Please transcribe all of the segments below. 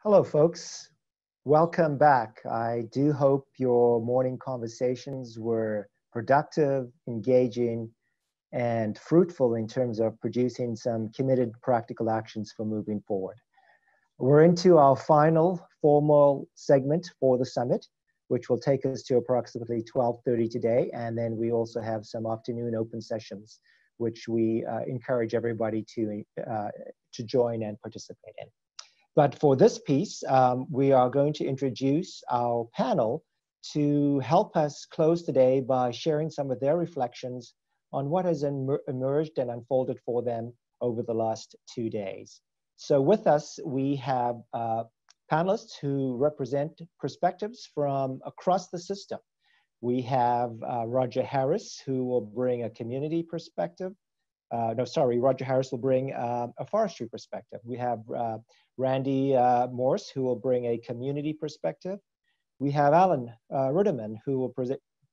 Hello, folks. Welcome back. I do hope your morning conversations were productive, engaging, and fruitful in terms of producing some committed practical actions for moving forward. We're into our final formal segment for the summit, which will take us to approximately 12:30 today. And then we also have some afternoon open sessions, which we encourage everybody to join and participate in. But for this piece, we are going to introduce our panel to help us close today by sharing some of their reflections on what has emerged and unfolded for them over the last 2 days. So with us, we have panelists who represent perspectives from across the system. We have Roger Harris, who will bring a community perspective. Roger Harris will bring a forestry perspective. We have Randy Morse, who will bring a community perspective. We have Alan Ruddiman, who will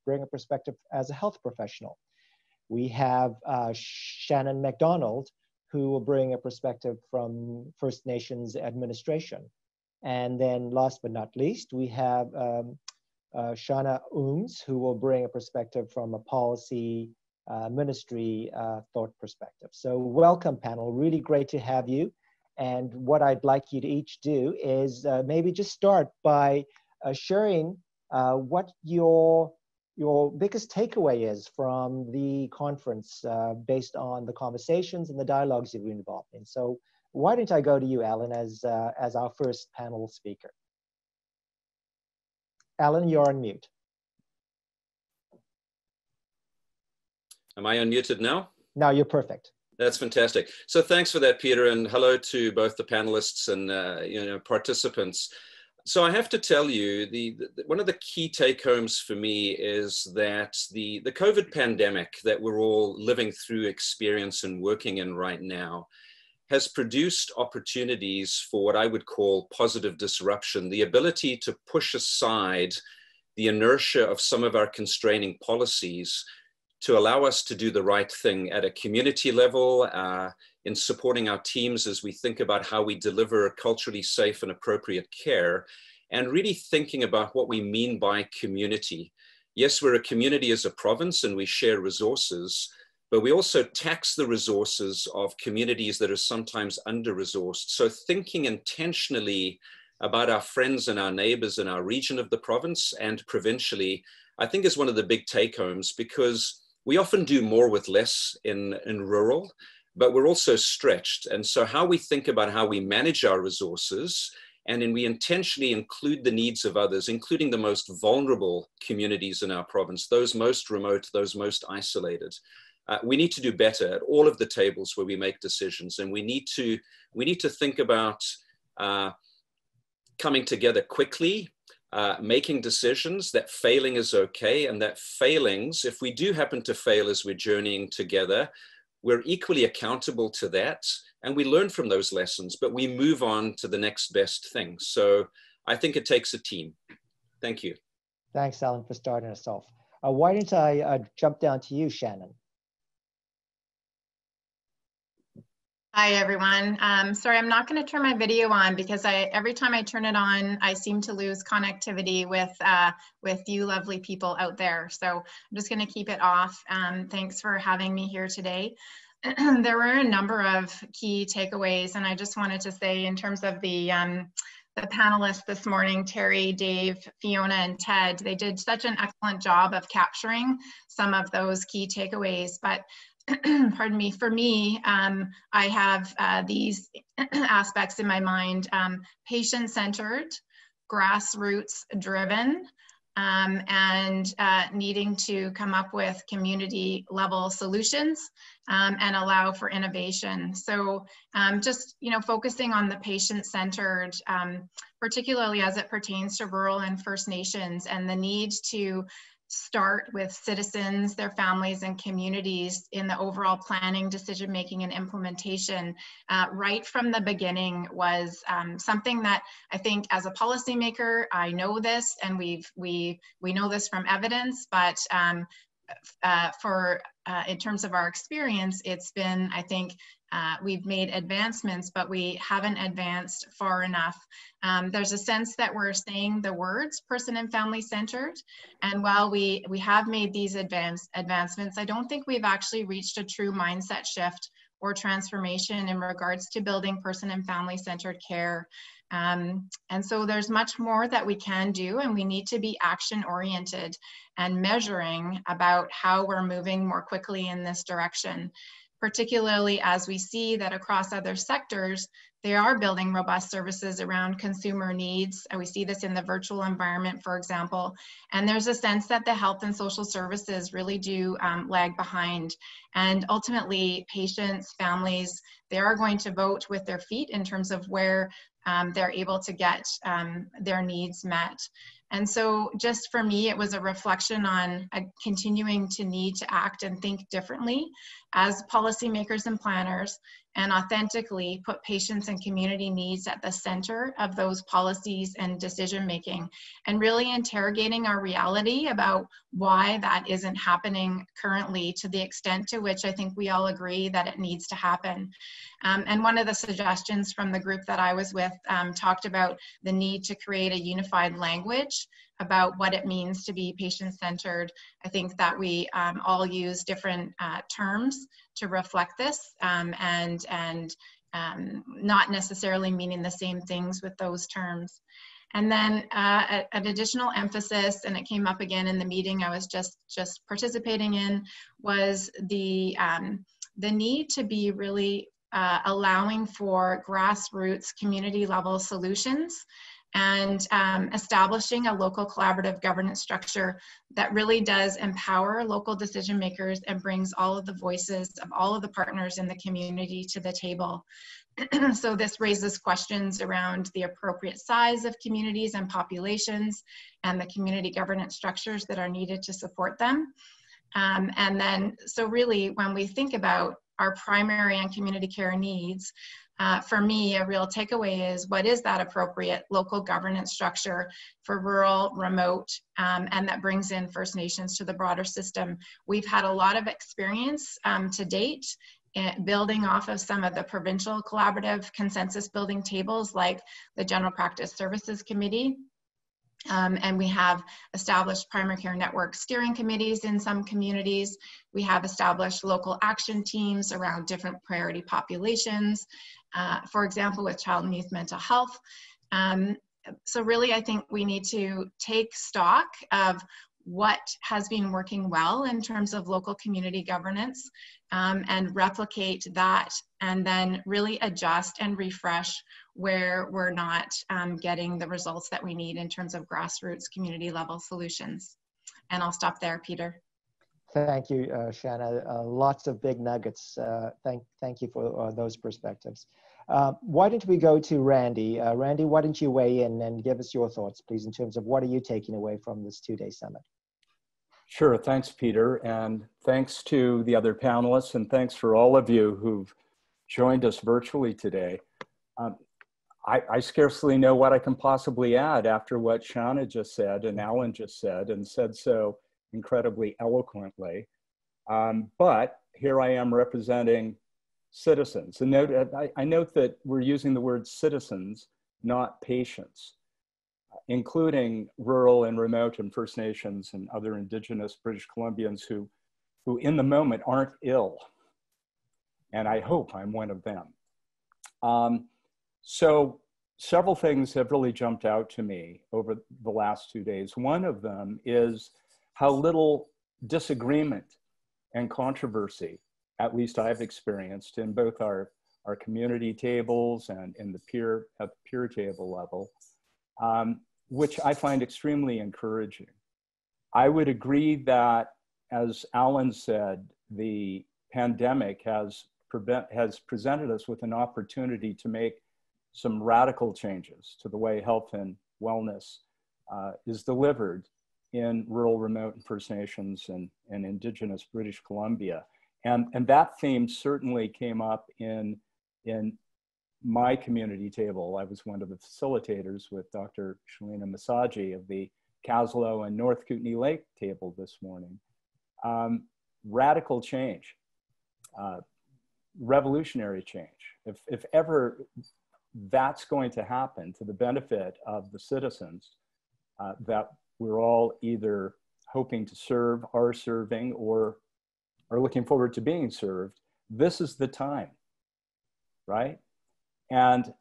bring a perspective as a health professional. We have Shannon McDonald, who will bring a perspective from First Nations administration. And then last but not least, we have Shana Ooms, who will bring a perspective from a policy ministry thought perspective. So welcome, panel. Really great to have you. And what I'd like you to each do is maybe just start by sharing what your biggest takeaway is from the conference based on the conversations and the dialogues you've been involved in. So why don't I go to you, Alan, as our first panel speaker? Alan, you're on mute. Am I unmuted now? Now you're perfect. That's fantastic. So thanks for that, Peter, and hello to both the panelists and participants. So I have to tell you, one of the key take-homes for me is that the COVID pandemic that we're all living through, experience, and working in right now has produced opportunities for what I would call positive disruption, the ability to push aside the inertia of some of our constraining policies to allow us to do the right thing at a community level, in supporting our teams as we think about how we deliver culturally safe and appropriate care, and really thinking about what we mean by community. Yes, we're a community as a province and we share resources, but we also tax the resources of communities that are sometimes under-resourced. So thinking intentionally about our friends and our neighbors in our region of the province and provincially, I think is one of the big take-homes, because we often do more with less in rural, but we're also stretched. And so how we think about how we manage our resources, and then we intentionally include the needs of others, including the most vulnerable communities in our province, those most remote, those most isolated. We need to do better at all of the tables where we make decisions. And we need to think about coming together quickly, making decisions, that failing is okay, and that failings, if we do happen to fail as we're journeying together, we're equally accountable to that, and we learn from those lessons, but we move on to the next best thing. So I think it takes a team. Thank you. Thanks, Alan, for starting us off. Why don't I jump down to you, Shannon? Hi, everyone. Sorry, I'm not going to turn my video on because every time I turn it on, I seem to lose connectivity with you lovely people out there. So I'm just going to keep it off. Thanks for having me here today. There were a number of key takeaways, and I just wanted to say in terms of the panelists this morning, Terry, Dave, Fiona, and Ted, they did such an excellent job of capturing some of those key takeaways. But pardon me, for me, I have these aspects in my mind: patient-centered, grassroots-driven, and needing to come up with community-level solutions and allow for innovation. So just, focusing on the patient-centered, particularly as it pertains to rural and First Nations, and the need to start with citizens, their families, and communities in the overall planning, decision-making, and implementation right from the beginning was something that I think as a policymaker, I know this, and we know this from evidence, but in terms of our experience, it's been, I think, we've made advancements, but we haven't advanced far enough. There's a sense that we're saying the words person and family centered. And while we have made these advancements, I don't think we've actually reached a true mindset shift or transformation in regards to building person and family centered care. And so there's much more that we can do, and we need to be action oriented and measuring about how we're moving more quickly in this direction, particularly as we see that across other sectors, they are building robust services around consumer needs. And we see this in the virtual environment, for example. And there's a sense that the health and social services really do lag behind. And ultimately, patients, families, they are going to vote with their feet in terms of where they're able to get their needs met. And so just for me, it was a reflection on continuing to need to act and think differently as policymakers and planners, and authentically put patients and community needs at the center of those policies and decision making, and really interrogating our reality about why that isn't happening currently to the extent to which I think we all agree that it needs to happen. And one of the suggestions from the group that I was with talked about the need to create a unified language about what it means to be patient-centered. I think that we all use different terms to reflect this, and not necessarily meaning the same things with those terms. And then an additional emphasis, and it came up again in the meeting I was just participating in, was the need to be really allowing for grassroots community level solutions, and establishing a local collaborative governance structure that really does empower local decision makers and brings all of the voices of all of the partners in the community to the table. So this raises questions around the appropriate size of communities and populations and the community governance structures that are needed to support them. And then, so really when we think about our primary and community care needs, for me, a real takeaway is what is that appropriate local governance structure for rural, remote, and that brings in First Nations to the broader system. We've had a lot of experience to date building off of some of the provincial collaborative consensus building tables like the General Practice Services Committee. And we have established primary care network steering committees in some communities. We have established local action teams around different priority populations, for example, with child and youth mental health. So really, I think we need to take stock of what has been working well in terms of local community governance, and replicate that, and then really adjust and refresh where we're not getting the results that we need in terms of grassroots community level solutions. And I'll stop there, Peter. Thank you, Shana. Lots of big nuggets. Thank you for those perspectives. Why don't we go to Randy? Randy, why don't you weigh in and give us your thoughts, please, in terms of what are you taking away from this two-day summit? Sure, thanks, Peter, and thanks to the other panelists, and thanks for all of you who've joined us virtually today. I scarcely know what I can possibly add after what Shana just said and Alan just said, and said so incredibly eloquently. But here I am representing citizens. And I note that we're using the word citizens, not patients, including rural and remote and First Nations and other Indigenous British Columbians who in the moment aren't ill. And I hope I'm one of them. So several things have really jumped out to me over the last 2 days. One of them is how little disagreement and controversy, at least I've experienced in both our community tables and in the at the peer table level, which I find extremely encouraging. I would agree that, as Alan said, the pandemic has presented us with an opportunity to make some radical changes to the way health and wellness is delivered in rural, remote, and First Nations and Indigenous British Columbia. And that theme certainly came up in my community table. I was one of the facilitators with Dr. Shalina Masaji of the Caslow and North Kootenay Lake table this morning. Radical change. revolutionary change. If ever that's going to happen to the benefit of the citizens that we're all either hoping to serve, are serving, or are looking forward to being served, this is the time, right? And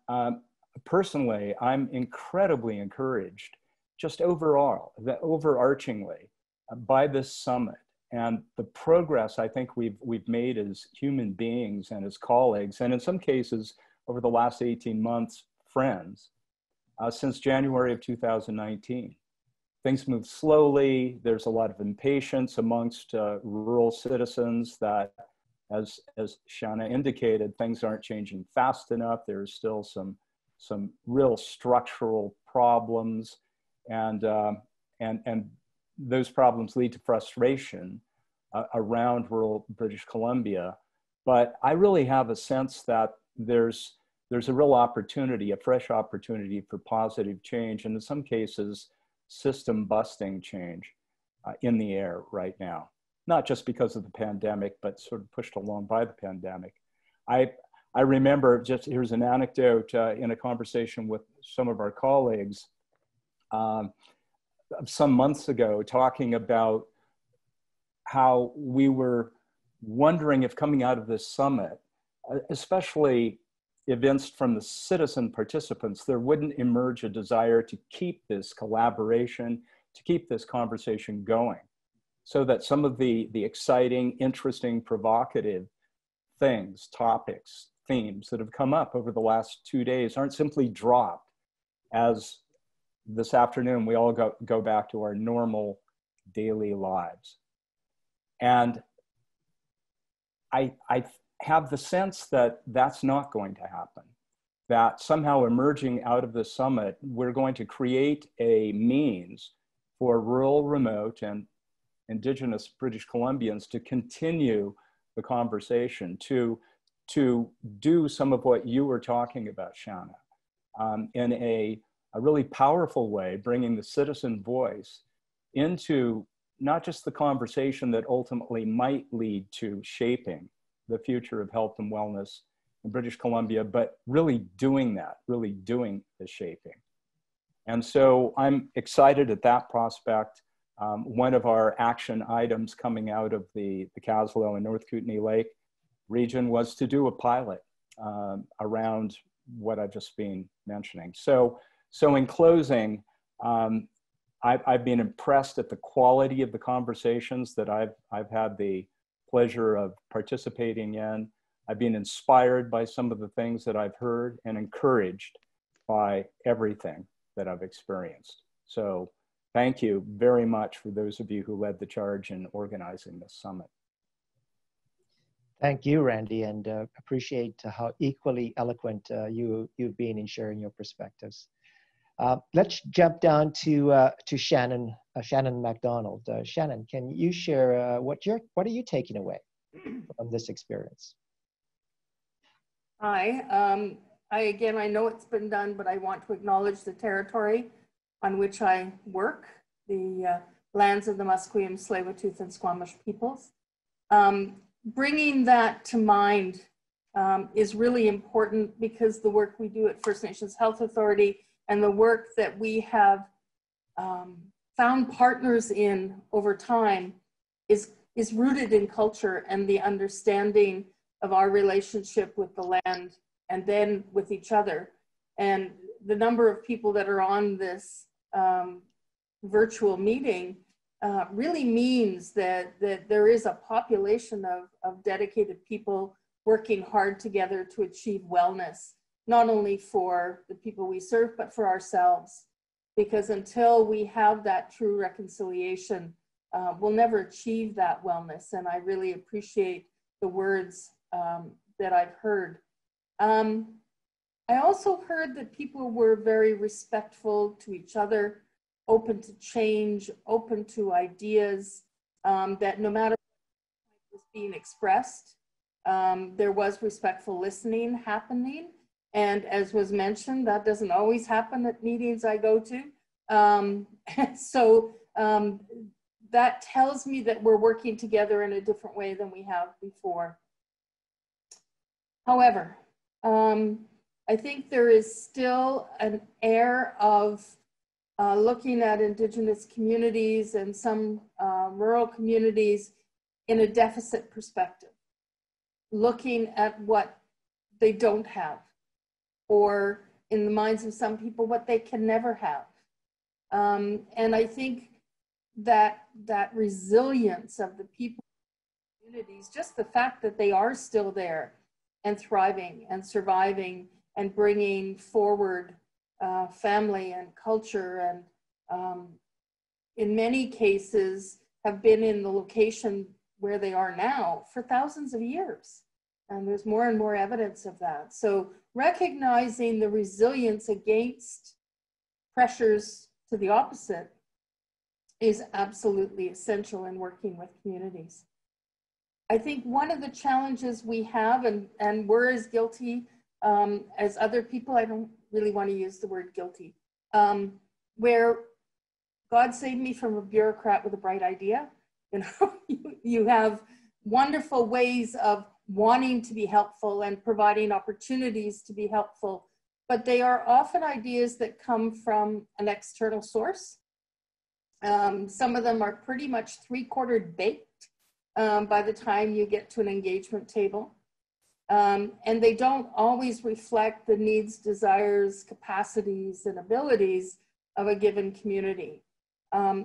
personally, I'm incredibly encouraged, just overall, overarchingly, by this summit and the progress I think we've made as human beings and as colleagues, and in some cases, over the last 18 months, friends, since January of 2019. Things move slowly. There's a lot of impatience amongst rural citizens that, as Shana indicated, things aren't changing fast enough. There's still some real structural problems, and those problems lead to frustration around rural British Columbia. But I really have a sense that there's a real opportunity, a fresh opportunity for positive change, and in some cases, system busting change in the air right now. Not just because of the pandemic, but sort of pushed along by the pandemic. I remember, just here's an anecdote, in a conversation with some of our colleagues some months ago, talking about how we were wondering if coming out of this summit, especially events from the citizen participants, there wouldn't emerge a desire to keep this collaboration, to keep this conversation going, so that some of the exciting, interesting, provocative things, topics, themes that have come up over the last 2 days aren't simply dropped as this afternoon we all go back to our normal daily lives. And I have the sense that that's not going to happen, that somehow emerging out of the summit, we're going to create a means for rural, remote, and Indigenous British Columbians to continue the conversation, to do some of what you were talking about, Shana, in a really powerful way, bringing the citizen voice into not just the conversation that ultimately might lead to shaping the future of health and wellness in British Columbia, but really doing that, really doing the shaping. And so I'm excited at that prospect. One of our action items coming out of the Caslow and North Kootenay Lake region was to do a pilot around what I've just been mentioning. So in closing, I've been impressed at the quality of the conversations that I've had the pleasure of participating in. I've been inspired by some of the things that I've heard and encouraged by everything that I've experienced. So thank you very much for those of you who led the charge in organizing this summit. Thank you, Randy, and appreciate how equally eloquent you've been in sharing your perspectives. Let's jump down to Shannon, Shannon McDonald. Shannon, can you share what are you taking away from this experience? Hi, I know it's been done, but I want to acknowledge the territory on which I work, the lands of the Musqueam, Tsleil-Waututh, and Squamish peoples. Bringing that to mind is really important, because the work we do at First Nations Health Authority and the work that we have found partners in over time is rooted in culture and the understanding of our relationship with the land and then with each other. And the number of people that are on this virtual meeting really means that there is a population of dedicated people working hard together to achieve wellness, not only for the people we serve, but for ourselves. Because until we have that true reconciliation, we'll never achieve that wellness. And I really appreciate the words that I've heard. I also heard that people were very respectful to each other, open to change, open to ideas, that no matter what was being expressed, there was respectful listening happening. And as was mentioned, that doesn't always happen at meetings I go to. So that tells me that we're working together in a different way than we have before. However, I think there is still an air of looking at Indigenous communities and some rural communities in a deficit perspective, looking at what they don't have, or in the minds of some people, what they can never have. And I think that resilience of the people in communities, just the fact that they are still there and thriving and surviving and bringing forward family and culture, and in many cases have been in the location where they are now for thousands of years. And there's more and more evidence of that. So recognizing the resilience against pressures to the opposite is absolutely essential in working with communities. I think one of the challenges we have, and we're as guilty as other people, I don't really want to use the word guilty, where God saved me from a bureaucrat with a bright idea. You know, you have wonderful ways of wanting to be helpful and providing opportunities to be helpful, but they are often ideas that come from an external source. Some of them are pretty much three-quartered baked by the time you get to an engagement table. And they don't always reflect the needs, desires, capacities, and abilities of a given community.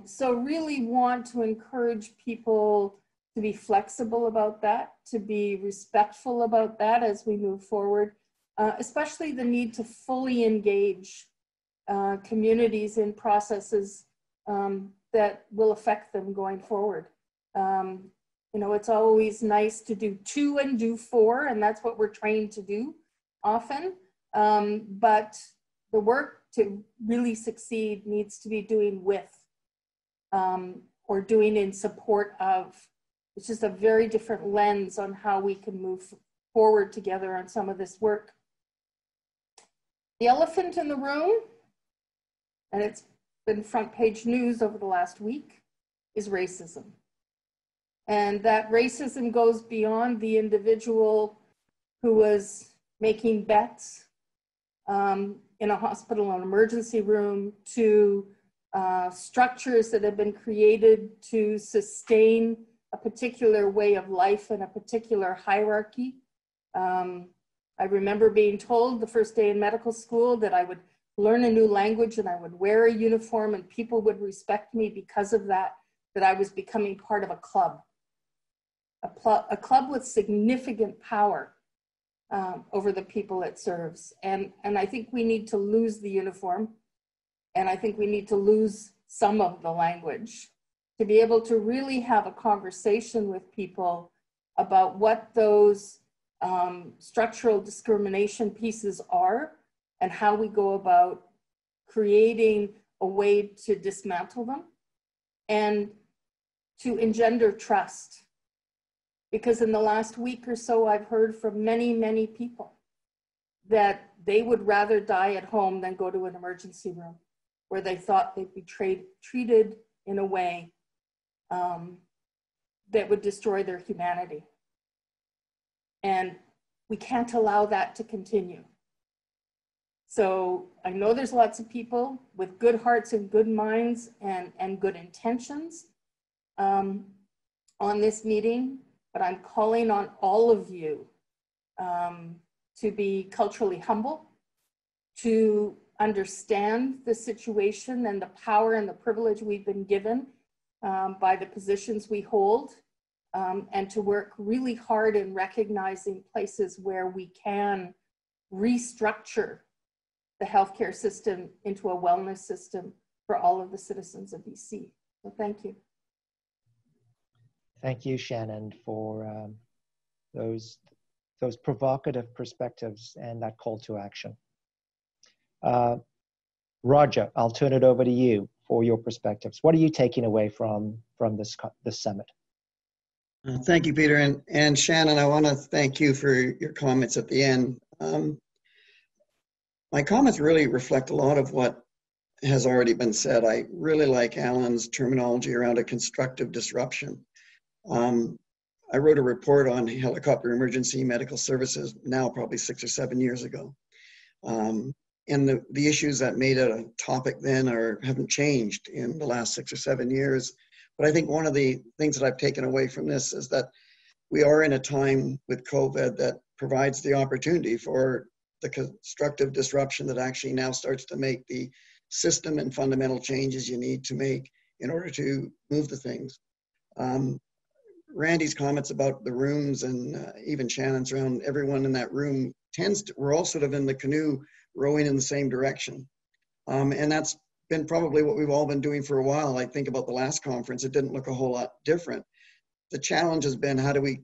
So really want to encourage people to be flexible about that, to be respectful about that as we move forward, especially the need to fully engage communities in processes that will affect them going forward. You know, it's always nice to do 2 and do 4, and that's what we're trained to do often. But the work to really succeed needs to be doing with or doing in support of. It's just a very different lens on how we can move forward together on some of this work. The elephant in the room, and it's been front page news over the last week, is racism. And that racism goes beyond the individual who was making bets in a hospital, an emergency room, to structures that have been created to sustain a particular way of life and a particular hierarchy. I remember being told the first day in medical school that I would learn a new language and I would wear a uniform and people would respect me because of that, that I was becoming part of a club. A club with significant power over the people it serves. And I think we need to lose the uniform, and I think we need to lose some of the language to be able to really have a conversation with people about what those structural discrimination pieces are and how we go about creating a way to dismantle them and to engender trust. Because in the last week or so, I've heard from many, many people that they would rather die at home than go to an emergency room where they thought they'd be treated in a way that would destroy their humanity. And we can't allow that to continue. So I know there's lots of people with good hearts and good minds and good intentions on this meeting, but I'm calling on all of you to be culturally humble, to understand the situation and the power and the privilege we've been given by the positions we hold, and to work really hard in recognizing places where we can restructure the healthcare system into a wellness system for all of the citizens of BC. So thank you. Thank you, Shannon, for those provocative perspectives and that call to action. Roger, I'll turn it over to you for your perspectives. What are you taking away from this summit? Thank you, Peter. And Shannon, I want to thank you for your comments at the end. My comments really reflect a lot of what has already been said. I really like Alan's terminology around a constructive disruption. I wrote a report on helicopter emergency medical services now probably 6 or 7 years ago. And the issues that made it a topic then haven't changed in the last 6 or 7 years. But I think one of the things that I've taken away from this is that we are in a time with COVID that provides the opportunity for the constructive disruption that actually now starts to make the system and fundamental changes you need to make in order to move the things. Randy's comments about the rooms and even Shannon's around everyone in that room we're all sort of in the canoe rowing in the same direction. And that's been probably what we've all been doing for a while. I think about the last conference, it didn't look a whole lot different. The challenge has been, how do we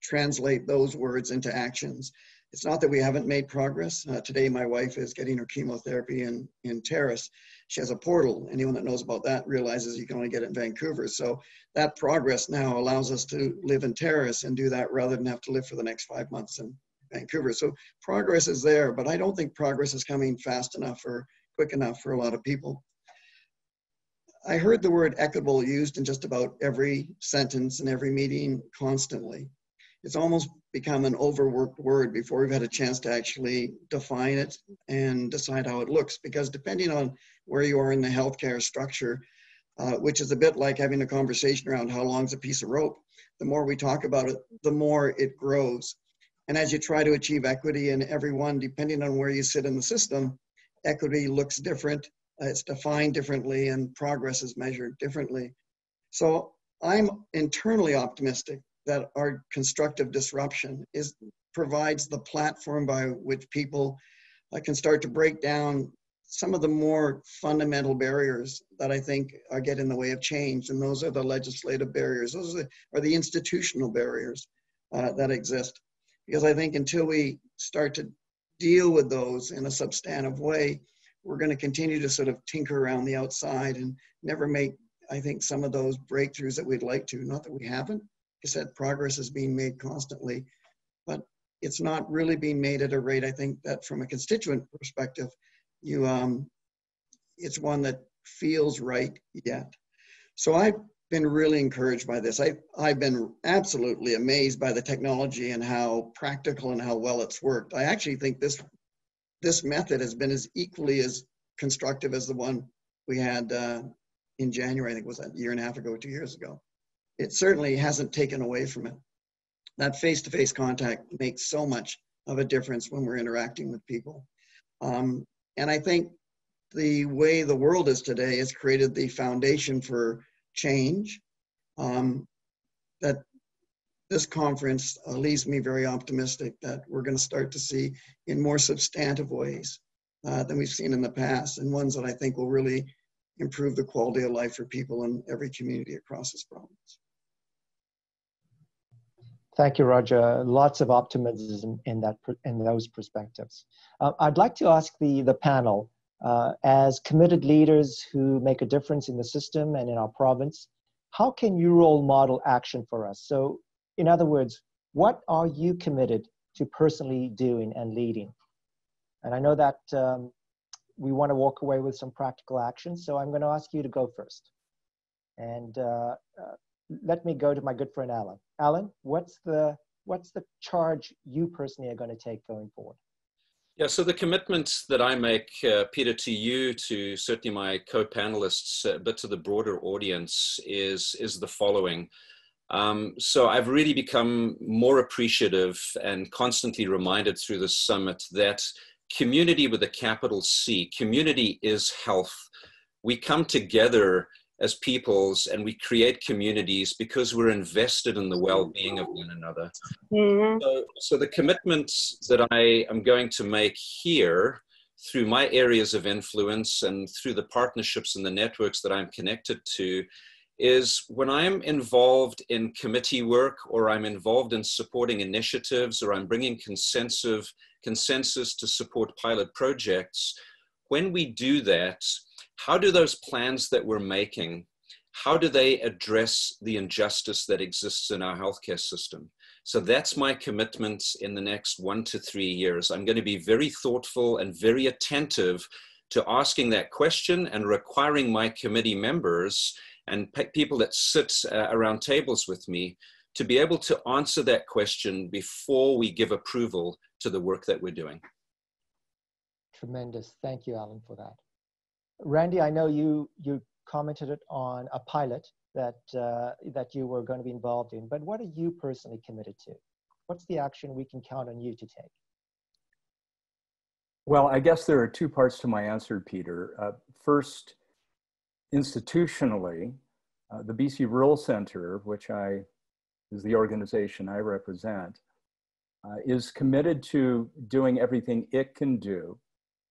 translate those words into actions? It's not that we haven't made progress. Today, my wife is getting her chemotherapy in Terrace. She has a portal. Anyone that knows about that realizes you can only get it in Vancouver. So that progress now allows us to live in Terrace and do that rather than have to live for the next 5 months in Vancouver. So progress is there, but I don't think progress is coming fast enough or quick enough for a lot of people. I heard the word equitable used in just about every sentence and every meeting constantly. It's almost become an overworked word before we've had a chance to actually define it and decide how it looks, because depending on where you are in the healthcare structure, which is a bit like having a conversation around how long's a piece of rope, the more we talk about it, the more it grows. And as you try to achieve equity in everyone, depending on where you sit in the system, equity looks different, it's defined differently, and progress is measured differently. So I'm internally optimistic that our constructive disruption provides the platform by which people can start to break down some of the more fundamental barriers that I think get in the way of change. And those are the legislative barriers. Those are the institutional barriers that exist. Because I think until we start to deal with those in a substantive way, we're going to continue to sort of tinker around the outside and never make, I think, some of those breakthroughs that we'd like to. Not that we haven't. I said progress is being made constantly, but it's not really being made at a rate, I think, that from a constituent perspective, it's one that feels right yet. So I've been really encouraged by this. I've been absolutely amazed by the technology and how practical and how well it's worked. I actually think this method has been as equally as constructive as the one we had in January. I think it was a year and a half ago, 2 years ago. It certainly hasn't taken away from it. That face-to-face contact makes so much of a difference when we're interacting with people. And I think the way the world is today has created the foundation for change. That this conference leaves me very optimistic that we're going to start to see in more substantive ways than we've seen in the past, and ones that I think will really improve the quality of life for people in every community across this province. Thank you, Roger. Lots of optimism in those perspectives. I'd like to ask the panel, as committed leaders who make a difference in the system and in our province, how can you role model action for us? So, in other words, what are you committed to personally doing and leading? And I know that we want to walk away with some practical action, so I'm going to ask you to go first. And let me go to my good friend, Alan. Alan, what's the charge you personally are going to take going forward? Yeah, so the commitment that I make, Peter, to you, to certainly my co-panelists, but to the broader audience is the following. So I've really become more appreciative and constantly reminded through the summit that community with a capital C, community is health. We come together as peoples and we create communities because we're invested in the well-being of one another. Mm-hmm. So the commitments that I am going to make here through my areas of influence and through the partnerships and the networks that I'm connected to is when I'm involved in committee work or I'm involved in supporting initiatives or I'm bringing consensus to support pilot projects, when we do that, how do those plans that we're making, how do they address the injustice that exists in our healthcare system? So that's my commitment in the next 1 to 3 years. I'm going to be very thoughtful and very attentive to asking that question and requiring my committee members and people that sit around tables with me to be able to answer that question before we give approval to the work that we're doing. Tremendous. Thank you, Alan, for that. Randy, I know you commented on a pilot that you were going to be involved in, but what are you personally committed to? What's the action we can count on you to take? Well, I guess there are two parts to my answer, Peter. First, institutionally, the BC Rural Centre, which is the organization I represent, is committed to doing everything it can do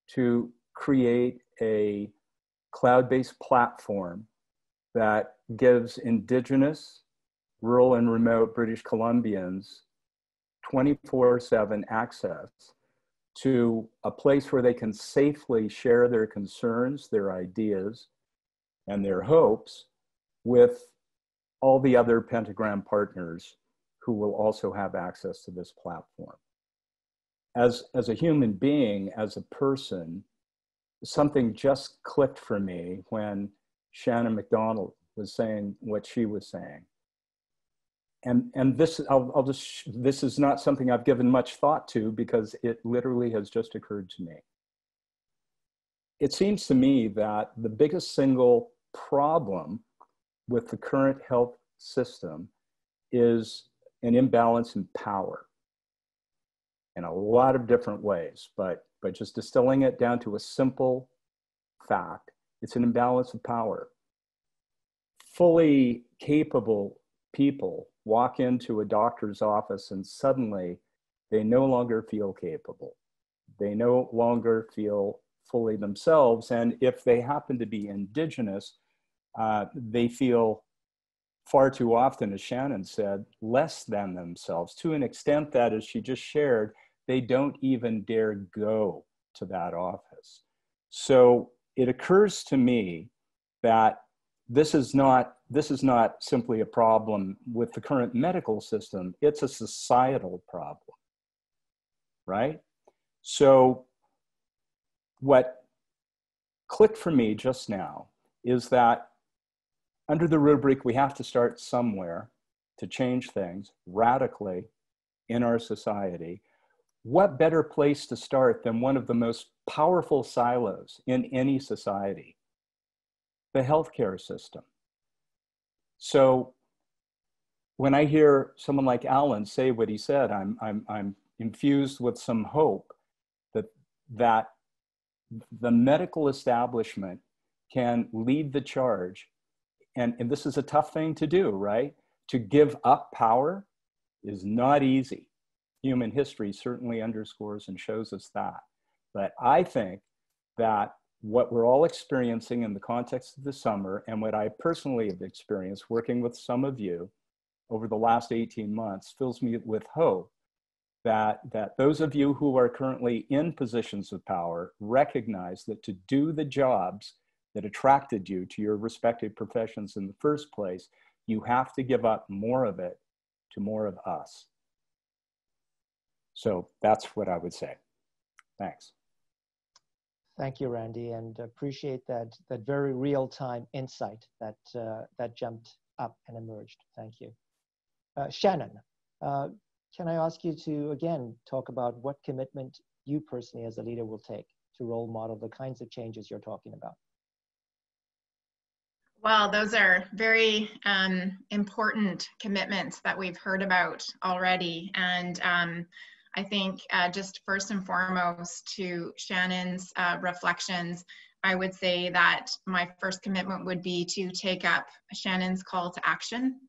to create a cloud-based platform that gives Indigenous, rural and remote British Columbians 24/7 access to a place where they can safely share their concerns, their ideas, and their hopes with all the other Pentagram partners who will also have access to this platform. As a human being, as a person, something just clicked for me when Shannon McDonald was saying what she was saying. And this, this is not something I've given much thought to because it literally has just occurred to me. It seems to me that the biggest single problem with the current health system is an imbalance in power in a lot of different ways, but just distilling it down to a simple fact, it's an imbalance of power. Fully capable people walk into a doctor's office and suddenly they no longer feel capable. They no longer feel fully themselves. And if they happen to be Indigenous, they feel far too often, as Shannon said, less than themselves, to an extent that, as she just shared, they don't even dare go to that office. So it occurs to me that this is not simply a problem with the current medical system, it's a societal problem, right? So what clicked for me just now is that under the rubric, we have to start somewhere to change things radically in our society. What better place to start than one of the most powerful silos in any society, the healthcare system? So when I hear someone like Alan say what he said, I'm infused with some hope that the medical establishment can lead the charge. And this is a tough thing to do, right? To give up power is not easy. Human history certainly underscores and shows us that. But I think that what we're all experiencing in the context of the summer, and what I personally have experienced working with some of you over the last 18 months, fills me with hope that those of you who are currently in positions of power recognize that to do the jobs that attracted you to your respective professions in the first place, you have to give up more of it to more of us. So that's what I would say. Thanks. Thank you, Randy, and appreciate that very real-time insight that jumped up and emerged. Thank you. Shannon, can I ask you to, again, talk about what commitment you personally as a leader will take to role model the kinds of changes you're talking about? Well, those are very important commitments that we've heard about already. And I think just first and foremost to Shannon's reflections, I would say that my first commitment would be to take up Shannon's call to action.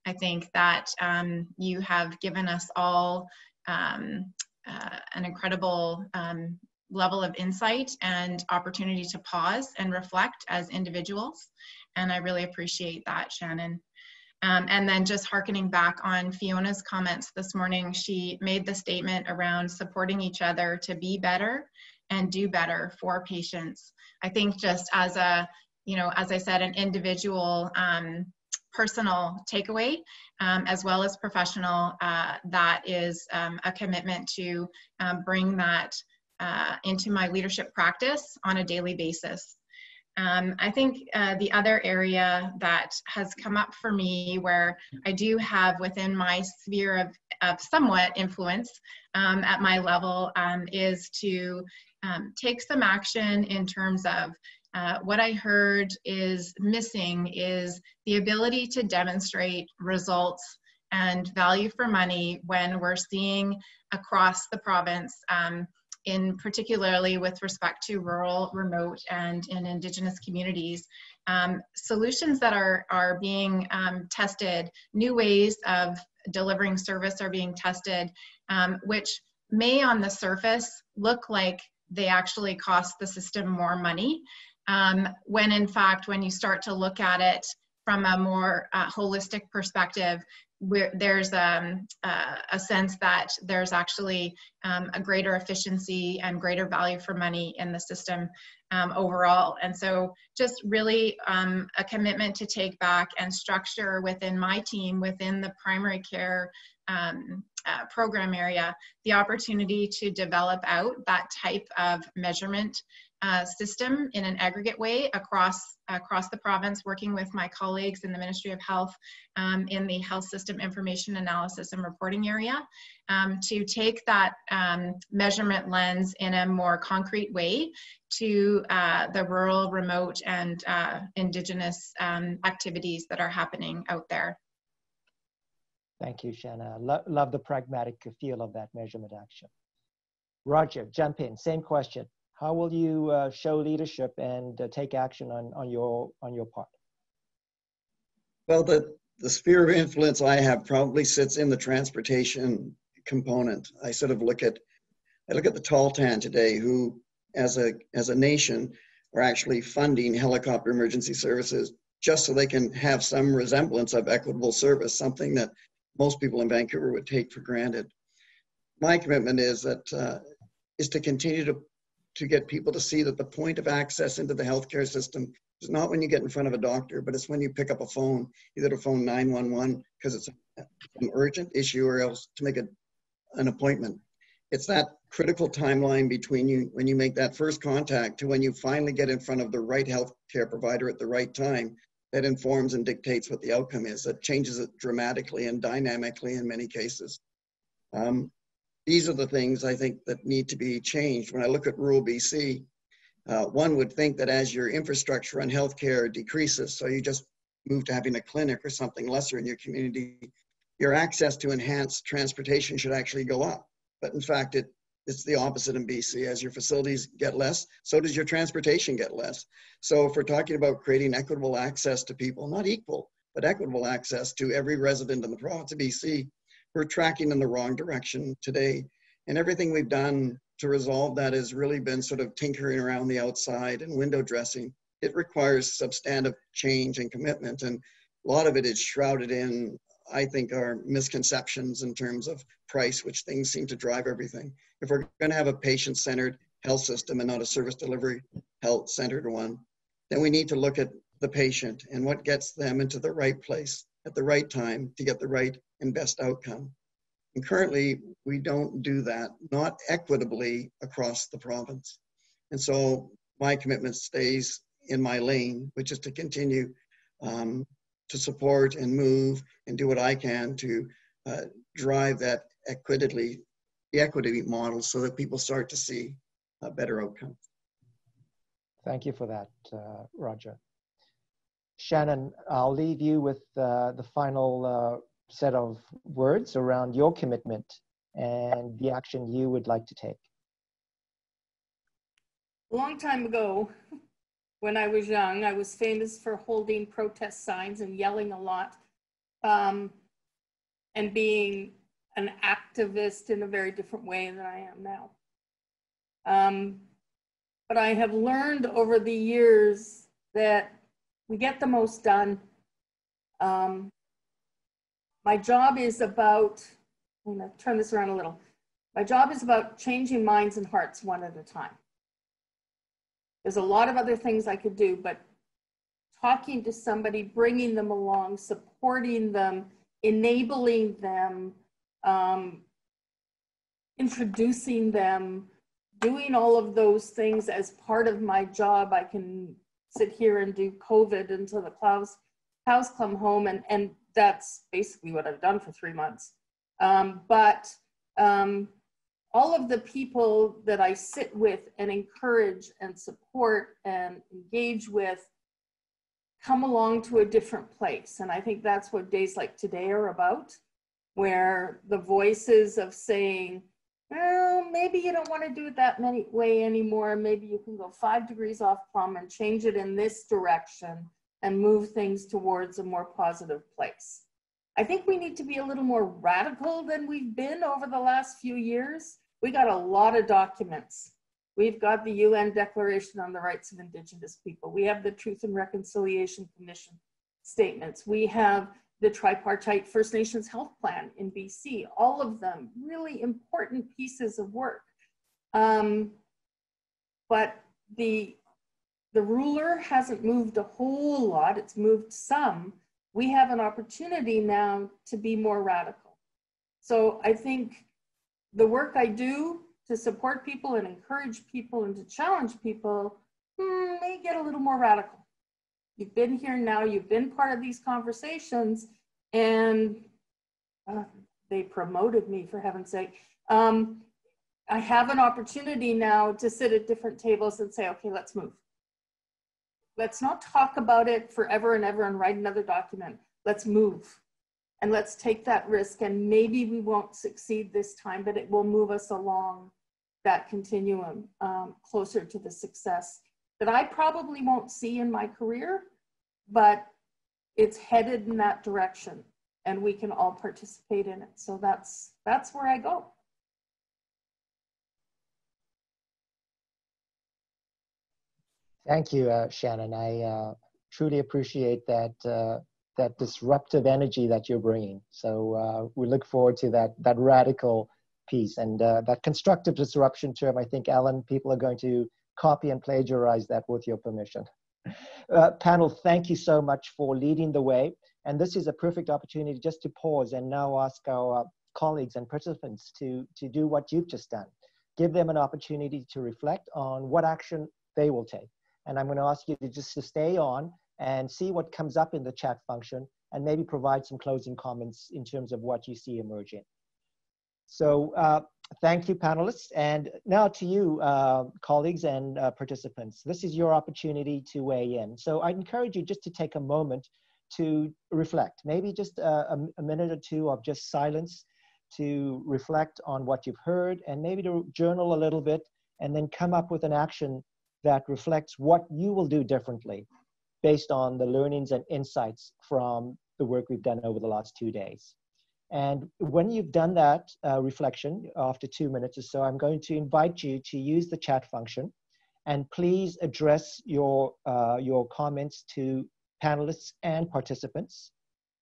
I think that you have given us all an incredible level of insight and opportunity to pause and reflect as individuals. And I really appreciate that, Shannon. And then just hearkening back on Fiona's comments this morning, she made the statement around supporting each other to be better and do better for patients. I think just as a, as I said, an individual personal takeaway, as well as professional, that is a commitment to bring that into my leadership practice on a daily basis. I think the other area that has come up for me, where I do have within my sphere of somewhat influence at my level, is to take some action in terms of what I heard is missing is the ability to demonstrate results and value for money when we're seeing across the province, in particularly with respect to rural, remote, and in Indigenous communities, solutions that are being tested, new ways of delivering service are being tested, which may on the surface look like they actually cost the system more money, when in fact, when you start to look at it from a more holistic perspective, where there's a sense that there's actually a greater efficiency and greater value for money in the system overall. And so just really a commitment to take back and structure within my team, within the primary care program area, the opportunity to develop out that type of measurement system in an aggregate way across the province, working with my colleagues in the Ministry of Health in the Health System Information Analysis and Reporting area, to take that measurement lens in a more concrete way to the rural, remote, and Indigenous activities that are happening out there. Thank you, Shana. Love the pragmatic feel of that measurement action. Roger, jump in. Same question. How will you show leadership and take action on your part? Well, the sphere of influence I have probably sits in the transportation component. I sort of look at the Tahltan today, who as a nation are actually funding helicopter emergency services just so they can have some resemblance of equitable service, something that most people in Vancouver would take for granted. My commitment is to continue to get people to see that the point of access into the healthcare system is not when you get in front of a doctor, but it's when you pick up a phone, either to phone 911 because it's an urgent issue or else to make an appointment. It's that critical timeline between when you make that first contact to when you finally get in front of the right healthcare provider at the right time that informs and dictates what the outcome is. That changes it dramatically and dynamically in many cases. These are the things I think that need to be changed. When I look at rural BC, one would think that as your infrastructure on healthcare decreases, so you just move to having a clinic or something lesser in your community, your access to enhanced transportation should actually go up. But in fact, it's the opposite in BC. As your facilities get less, so does your transportation get less. So if we're talking about creating equitable access to people, not equal, but equitable access to every resident in the province of BC, we're tracking in the wrong direction today. And everything we've done to resolve that has really been sort of tinkering around the outside and window dressing. It requires substantive change and commitment. And a lot of it is shrouded in, I think, our misconceptions in terms of price, which things seem to drive everything. If we're going to have a patient-centered health system and not a service delivery health-centered one, then we need to look at the patient and what gets them into the right place at the right time to get the right and best outcome. And currently, we don't do that, not equitably across the province. And so my commitment stays in my lane, which is to continue to support and move and do what I can to drive that the equity model so that people start to see a better outcome. Thank you for that, Roger. Shannon, I'll leave you with the final set of words around your commitment and the action you would like to take. A long time ago, when I was young, I was famous for holding protest signs and yelling a lot and being an activist in a very different way than I am now. But I have learned over the years that we get the most done. My job is about, I'm gonna turn this around a little. My job is about changing minds and hearts one at a time. There's a lot of other things I could do, but talking to somebody, bringing them along, supporting them, enabling them, introducing them, doing all of those things as part of my job, I can sit here and do COVID until the cows come home. And that's basically what I've done for 3 months. All of the people that I sit with and encourage and support and engage with come along to a different place. And I think that's what days like today are about, where the voices of saying, well, maybe you don't want to do it that way anymore. Maybe you can go 5 degrees off plumb and change it in this direction and move things towards a more positive place. I think we need to be a little more radical than we've been over the last few years. We got a lot of documents. We've got the UN Declaration on the Rights of Indigenous People. We have the Truth and Reconciliation Commission statements. We have the tripartite First Nations Health Plan in BC, all of them really important pieces of work. But the ruler hasn't moved a whole lot, it's moved some. We have an opportunity now to be more radical. So I think the work I do to support people and encourage people and to challenge people may get a little more radical. You've been here now, you've been part of these conversations, and they promoted me, for heaven's sake. I have an opportunity now to sit at different tables and say, okay, let's move. Let's not talk about it forever and ever and write another document. Let's move. And let's take that risk, and maybe we won't succeed this time, but it will move us along that continuum closer to the success that I probably won't see in my career, but it's headed in that direction and we can all participate in it. So that's where I go. Thank you, Shannon. I truly appreciate that that disruptive energy that you're bringing. So we look forward to that radical piece, and that constructive disruption term. I think, Alan, people are going to copy and plagiarize that with your permission. Panel, thank you so much for leading the way. And this is a perfect opportunity just to pause and now ask our colleagues and participants to do what you've just done. Give them an opportunity to reflect on what action they will take. And I'm going to ask you to stay on and see what comes up in the chat function and maybe provide some closing comments in terms of what you see emerging. So thank you, panelists. And now to you, colleagues and participants. This is your opportunity to weigh in. So I encourage you just to take a moment to reflect, maybe just a minute or two of just silence to reflect on what you've heard, and maybe to journal a little bit and then come up with an action that reflects what you will do differently based on the learnings and insights from the work we've done over the last 2 days. And when you've done that reflection after 2 minutes or so, I'm going to invite you to use the chat function, and please address your comments to panelists and participants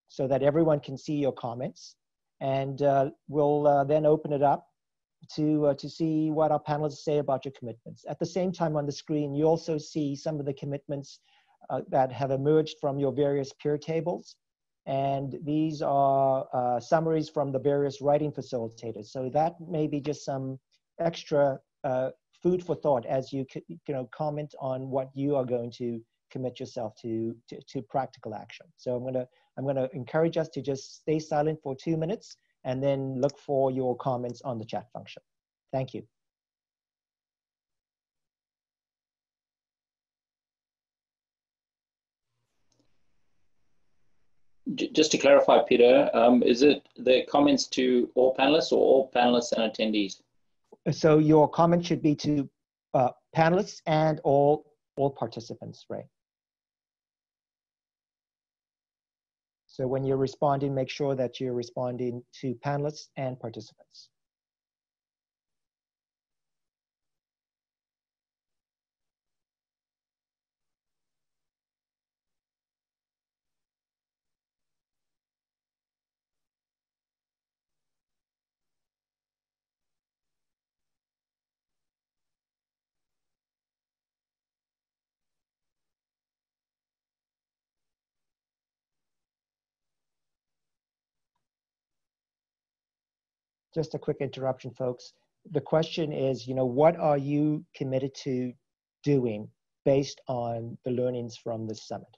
so that everyone can see your comments. And we'll then open it up to see what our panelists say about your commitments. At the same time on the screen, you also see some of the commitments that have emerged from your various peer tables. And these are summaries from the various writing facilitators. So that may be just some extra food for thought as you comment on what you are going to commit yourself to practical action. So I'm gonna encourage us to just stay silent for 2 minutes and then look for your comments on the chat function. Thank you. Just to clarify, Peter, is it the comments to all panelists or all panelists and attendees? So your comment should be to panelists and all participants, right? So when you're responding, make sure that you're responding to panelists and participants. Just a quick interruption, folks. The question is, what are you committed to doing based on the learnings from this summit.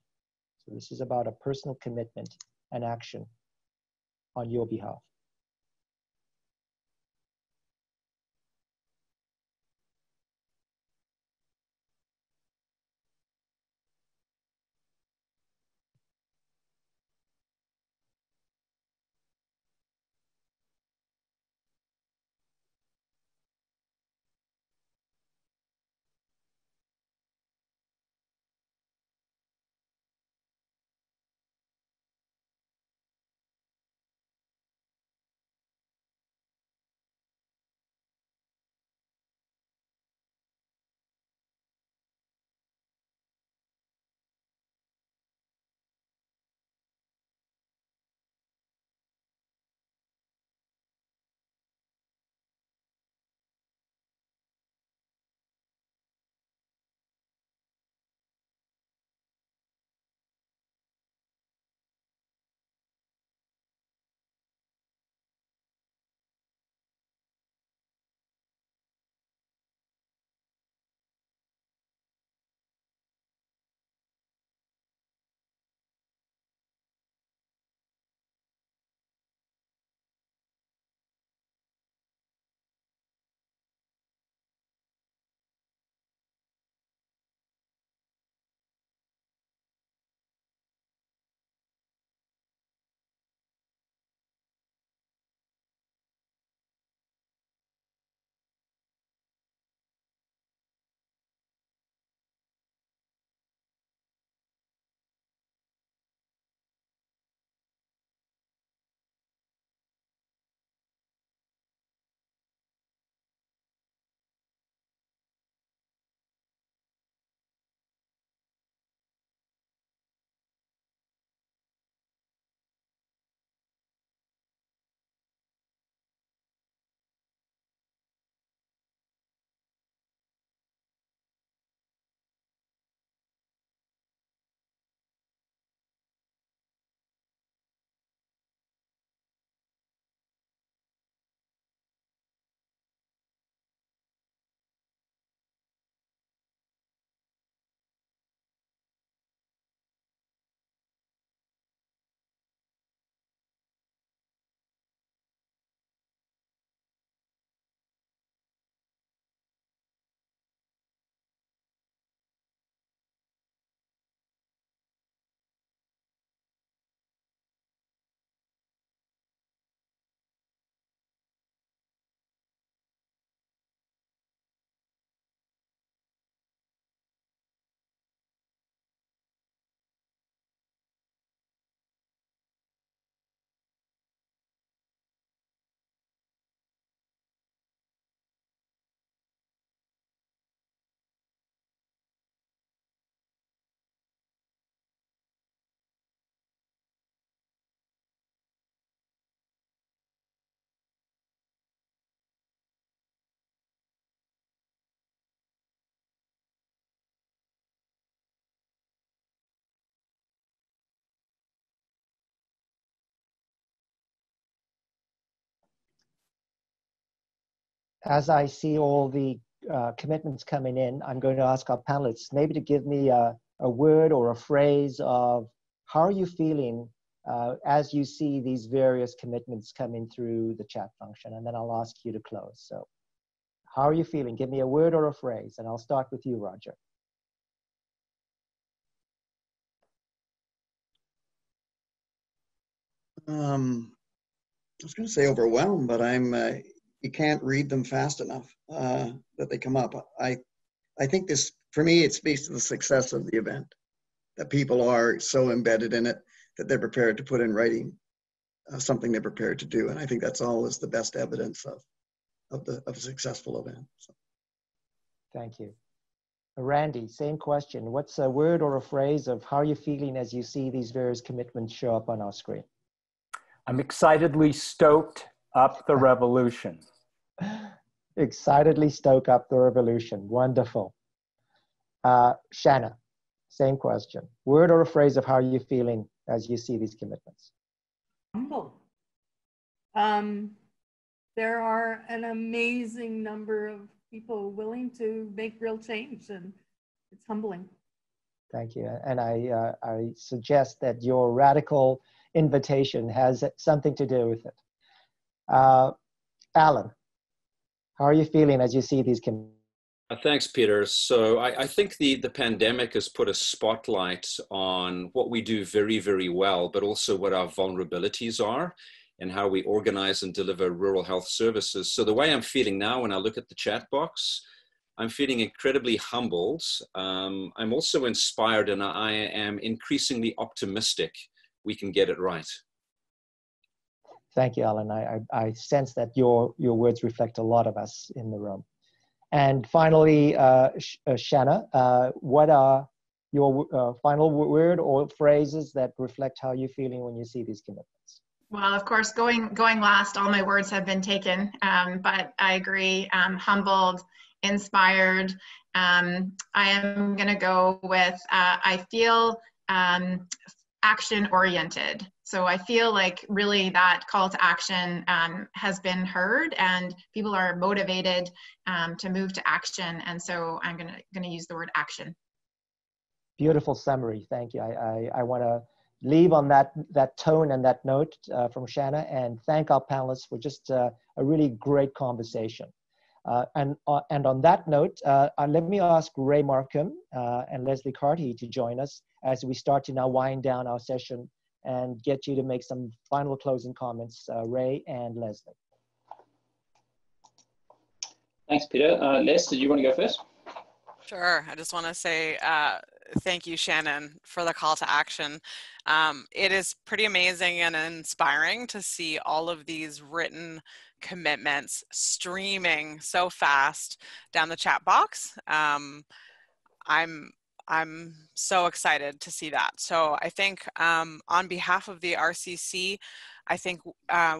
So this is about a personal commitment and action on your behalf. As I see all the commitments coming in, I'm going to ask our panelists maybe to give me a word or a phrase of how are you feeling as you see these various commitments coming through the chat function, and then I'll ask you to close. So how are you feeling? Give me a word or a phrase, and I'll start with you, Roger. I was going to say overwhelmed, but you can't read them fast enough that they come up. I think this, for me, it speaks to the success of the event, that people are so embedded in it that they're prepared to put in writing something they're prepared to do. And I think that's always the best evidence of a successful event. So. Thank you. Randy, same question. What's a word or a phrase of how are you feeling as you see these various commitments show up on our screen? I'm excitedly stoked up the revolution. Excitedly stoke up the revolution. Wonderful. Shana, same question. Word or a phrase of how you're feeling as you see these commitments? Humble. There are an amazing number of people willing to make real change, and it's humbling. Thank you. And I suggest that your radical invitation has something to do with it. Alan, how are you feeling as you see these commitments? Thanks, Peter. So I think the pandemic has put a spotlight on what we do very, very well, but also what our vulnerabilities are and how we organize and deliver rural health services. So the way I'm feeling now when I look at the chat box, I'm feeling incredibly humbled. I'm also inspired, and I am increasingly optimistic we can get it right. Thank you, Alan. I sense that your words reflect a lot of us in the room. And finally, Shana, what are your final word or phrases that reflect how you're feeling when you see these commitments? Well, of course, going last, all my words have been taken, but I agree, humbled, inspired. I am going to go with, I feel action-oriented. So I feel like really that call to action has been heard, and people are motivated to move to action. And so I'm going to use the word action. Beautiful summary. Thank you. I want to leave on that tone and that note from Shana, and thank our panelists for just a really great conversation. And on that note, let me ask Ray Markham and Leslie Carty to join us as we start to now wind down our session and get you to make some final closing comments, Ray and Leslie. Thanks, Peter. Les, did you want to go first? Sure. I just want to say thank you, Shannon, for the call to action. It is pretty amazing and inspiring to see all of these written commitments streaming so fast down the chat box. I'm so excited to see that. So I think on behalf of the RCC, I think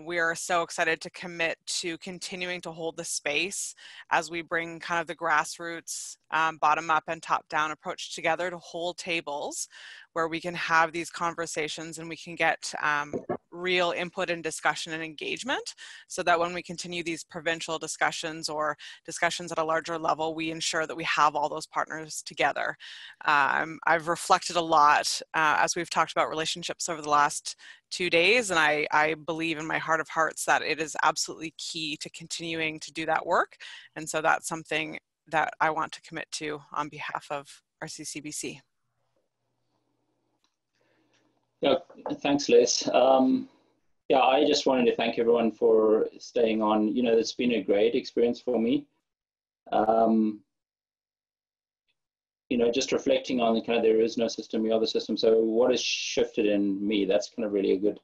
we are so excited to commit to continuing to hold the space as we bring kind of the grassroots bottom up and top down approach together to hold tables where we can have these conversations and we can get real input and discussion and engagement, so that when we continue these provincial discussions or discussions at a larger level, we ensure that we have all those partners together. I've reflected a lot as we've talked about relationships over the last 2 days, and I believe in my heart of hearts that it is absolutely key to continuing to do that work. And so that's something that I want to commit to on behalf of RCCbc. Yeah, thanks, Les. Yeah, I just wanted to thank everyone for staying on. You know, it's been a great experience for me. You know, just reflecting on the kind of there is no system, we are the system. So what has shifted in me? That's kind of really a good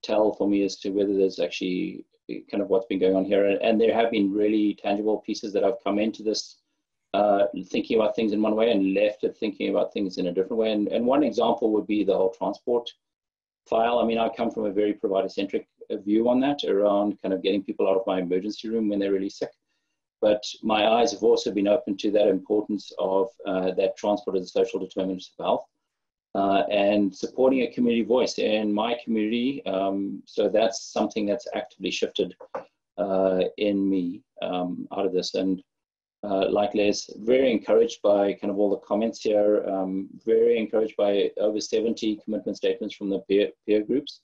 tell for me as to whether there's actually kind of what's been going on here. And there have been really tangible pieces that I've come into this thinking about things in one way and left it thinking about things in a different way. And one example would be the whole transport file. I mean, I come from a very provider-centric view on that, around kind of getting people out of my emergency room when they're really sick. But my eyes have also been open to that importance of that transport as a social determinants of health and supporting a community voice in my community. So that's something that's actively shifted in me out of this. And like Les, very encouraged by kind of all the comments here, very encouraged by over 70 commitment statements from the peer groups.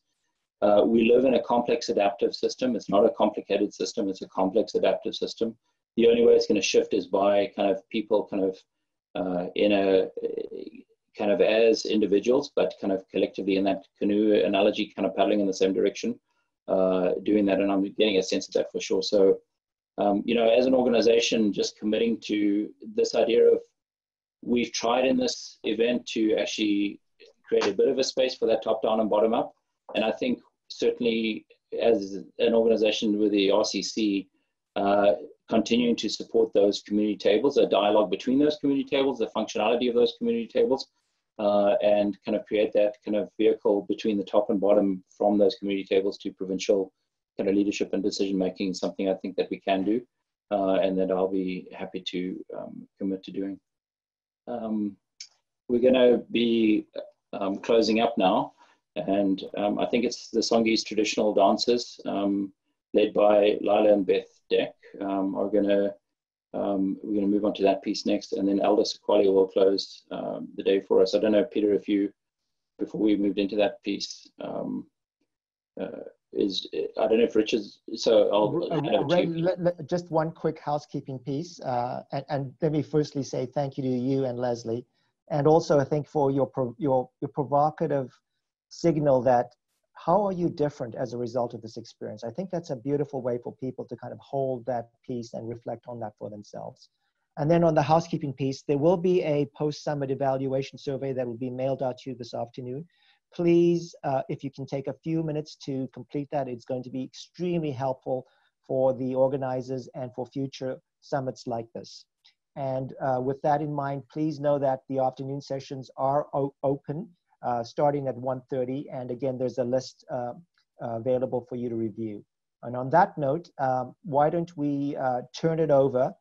We live in a complex adaptive system. It's not a complicated system, it's a complex adaptive system. The only way it's going to shift is by kind of people kind of in a kind of as individuals, but kind of collectively in that canoe analogy, kind of paddling in the same direction, doing that. And I'm getting a sense of that for sure. So, you know, as an organization, just committing to this idea of, we've tried in this event to actually create a bit of a space for that top down and bottom up. And I think certainly as an organization with the RCC, continuing to support those community tables, a dialogue between those community tables, the functionality of those community tables, and kind of create that kind of vehicle between the top and bottom from those community tables to provincial kind of leadership and decision making is something I think that we can do, and that I'll be happy to commit to doing. We're going to be closing up now, and I think it's the Songhees traditional dancers led by Lila and Beth Deck are going to we're going to move on to that piece next, and then Elder Syexwalia will close the day for us. I don't know, Peter, if you, before we moved into that piece, I don't know if Richard's, so I'll hand over to you. Just one quick housekeeping piece, and let me firstly say thank you to you and Leslie, and also I think for your provocative signal that how are you different as a result of this experience? I think that's a beautiful way for people to kind of hold that piece and reflect on that for themselves. And then on the housekeeping piece, there will be a post-summit evaluation survey that will be mailed out to you this afternoon. Please, if you can take a few minutes to complete that, it's going to be extremely helpful for the organizers and for future summits like this. And with that in mind, please know that the afternoon sessions are open, starting at 1:30, and again, there's a list available for you to review. And on that note, why don't we turn it over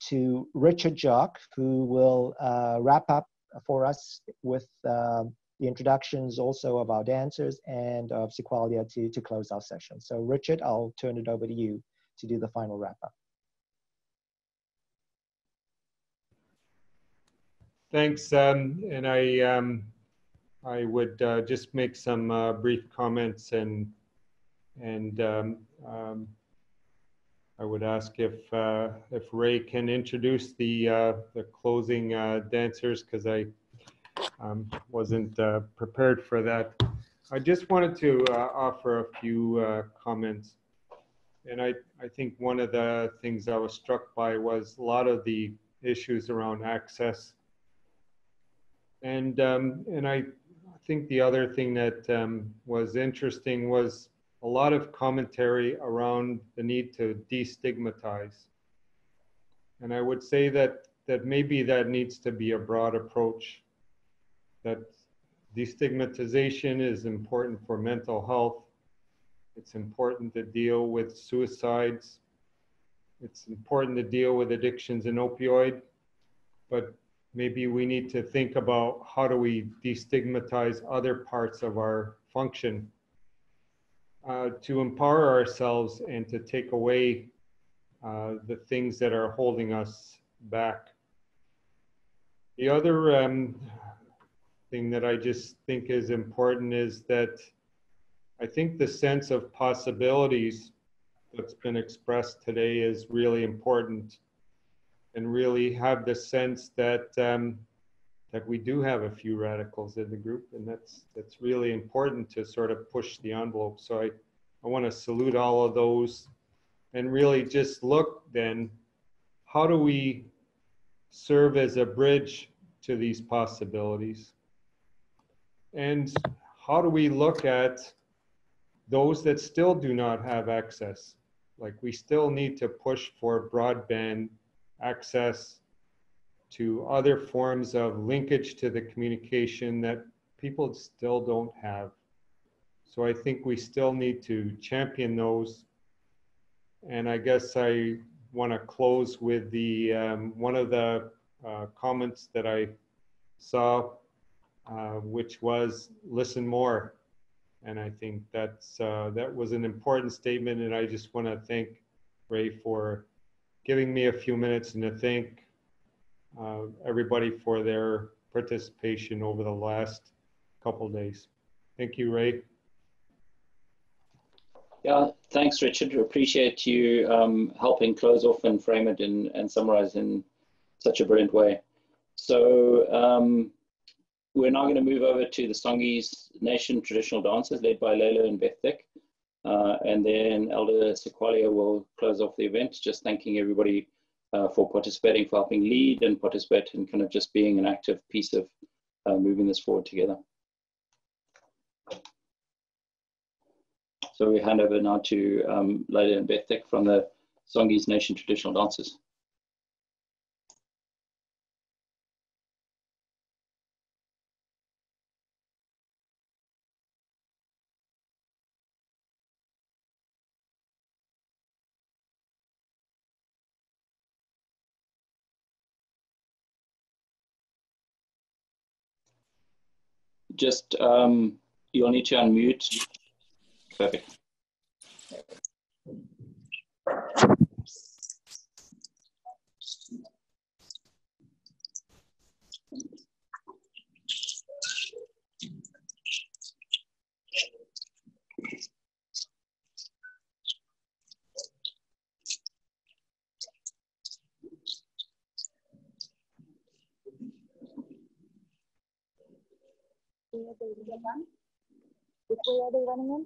to Richard Jock, who will wrap up for us with the introductions also of our dancers and of Syexwalia to close our session. So Richard, I'll turn it over to you to do the final wrap up. Thanks, and I would just make some brief comments, and I would ask if Ray can introduce the closing dancers, because I wasn't prepared for that. I just wanted to offer a few comments, and I think one of the things I was struck by was a lot of the issues around access, and I think the other thing that was interesting was a lot of commentary around the need to destigmatize. And I would say that maybe that needs to be a broad approach, that destigmatization is important for mental health. It's important to deal with suicides. It's important to deal with addictions and opioid, but maybe we need to think about how do we destigmatize other parts of our function to empower ourselves and to take away the things that are holding us back. The other thing that I just think is important is that I think the sense of possibilities that's been expressed today is really important, and really have the sense that that we do have a few radicals in the group, and that's really important to sort of push the envelope. So I want to salute all of those, and really just look then, how do we serve as a bridge to these possibilities? And how do we look at those that still do not have access? Like, we still need to push for broadband access to other forms of linkage to the communication that people still don't have. So I think we still need to champion those. And I guess I want to close with the one of the comments that I saw, which was listen more. And I think that's that was an important statement, and I just want to thank Ray for giving me a few minutes, and to thank everybody for their participation over the last couple of days. Thank you, Ray. Yeah, thanks, Richard. Appreciate you helping close off and frame it and summarize in such a brilliant way. So we're now going to move over to the Songhees Nation traditional dances led by Leila and Beth Thick. And then Elder Syexwalia will close off the event, just thanking everybody for participating, for helping lead and participate, and kind of just being an active piece of moving this forward together. So we hand over now to Leila and Beth Thick from the Songhees Nation traditional dances. Just, you'll need to unmute. Perfect. Where they run? Which way are they running in?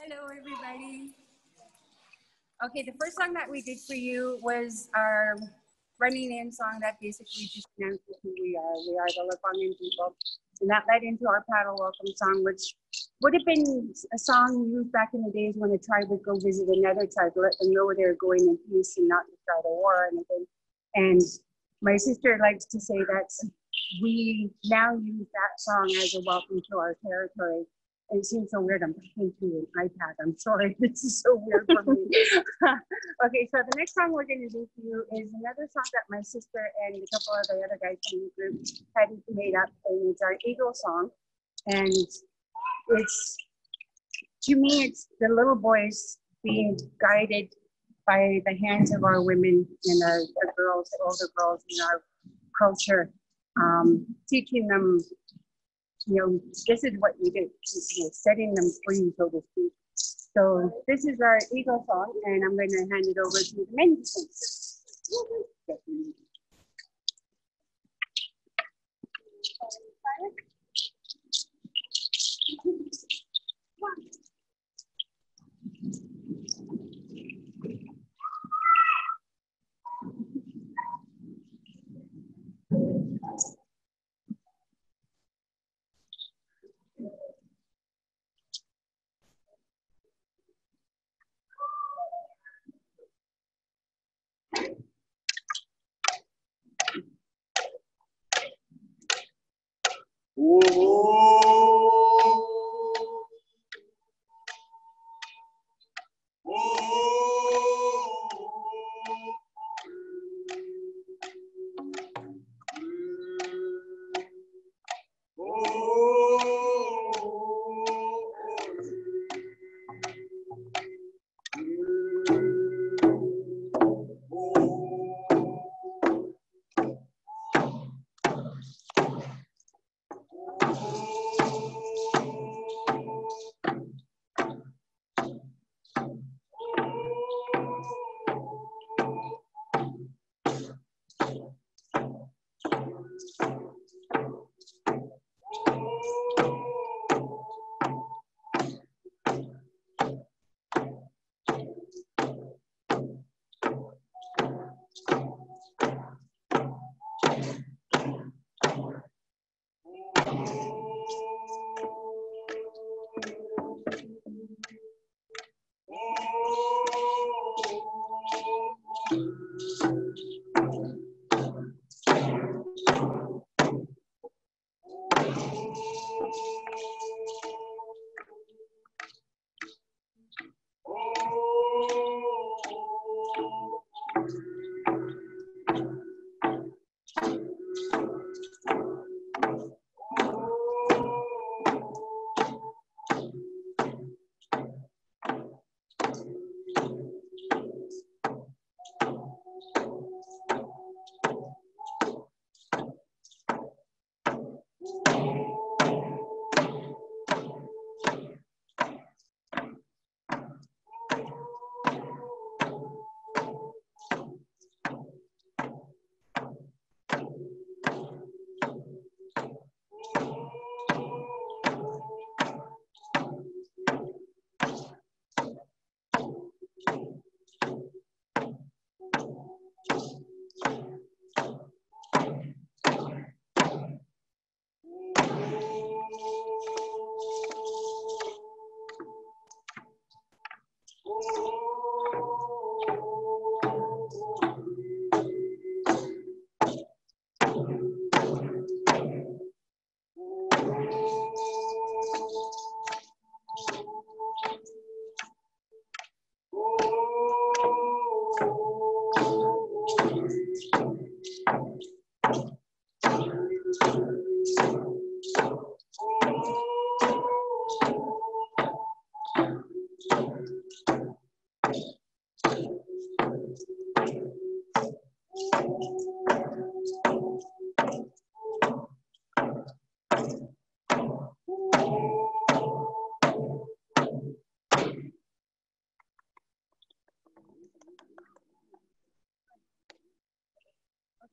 Hello, everybody. Okay, the first song that we did for you was our running in song that basically just announces who we are. We are the Lekwungen people. And that led into our paddle welcome song, which would have been a song used back in the days when a tribe would go visit another tribe to let them know they're going in peace and not to start a war or anything. And my sister likes to say that we now use that song as a welcome to our territory. And it seems so weird. I'm talking to an iPad. I'm sorry. This is so weird for me. Okay, so the next song we're going to do for you is another song that my sister and a couple of the other guys from the group had made up. And it's our Eagle song. And it's, to me, it's the little boys being guided by the hands of our women and the girls, the older girls in our culture, teaching them, you know, this is what you do, you know, setting them free, so to speak. So this is our Eagle song, and I'm going to hand it over to the men to sing.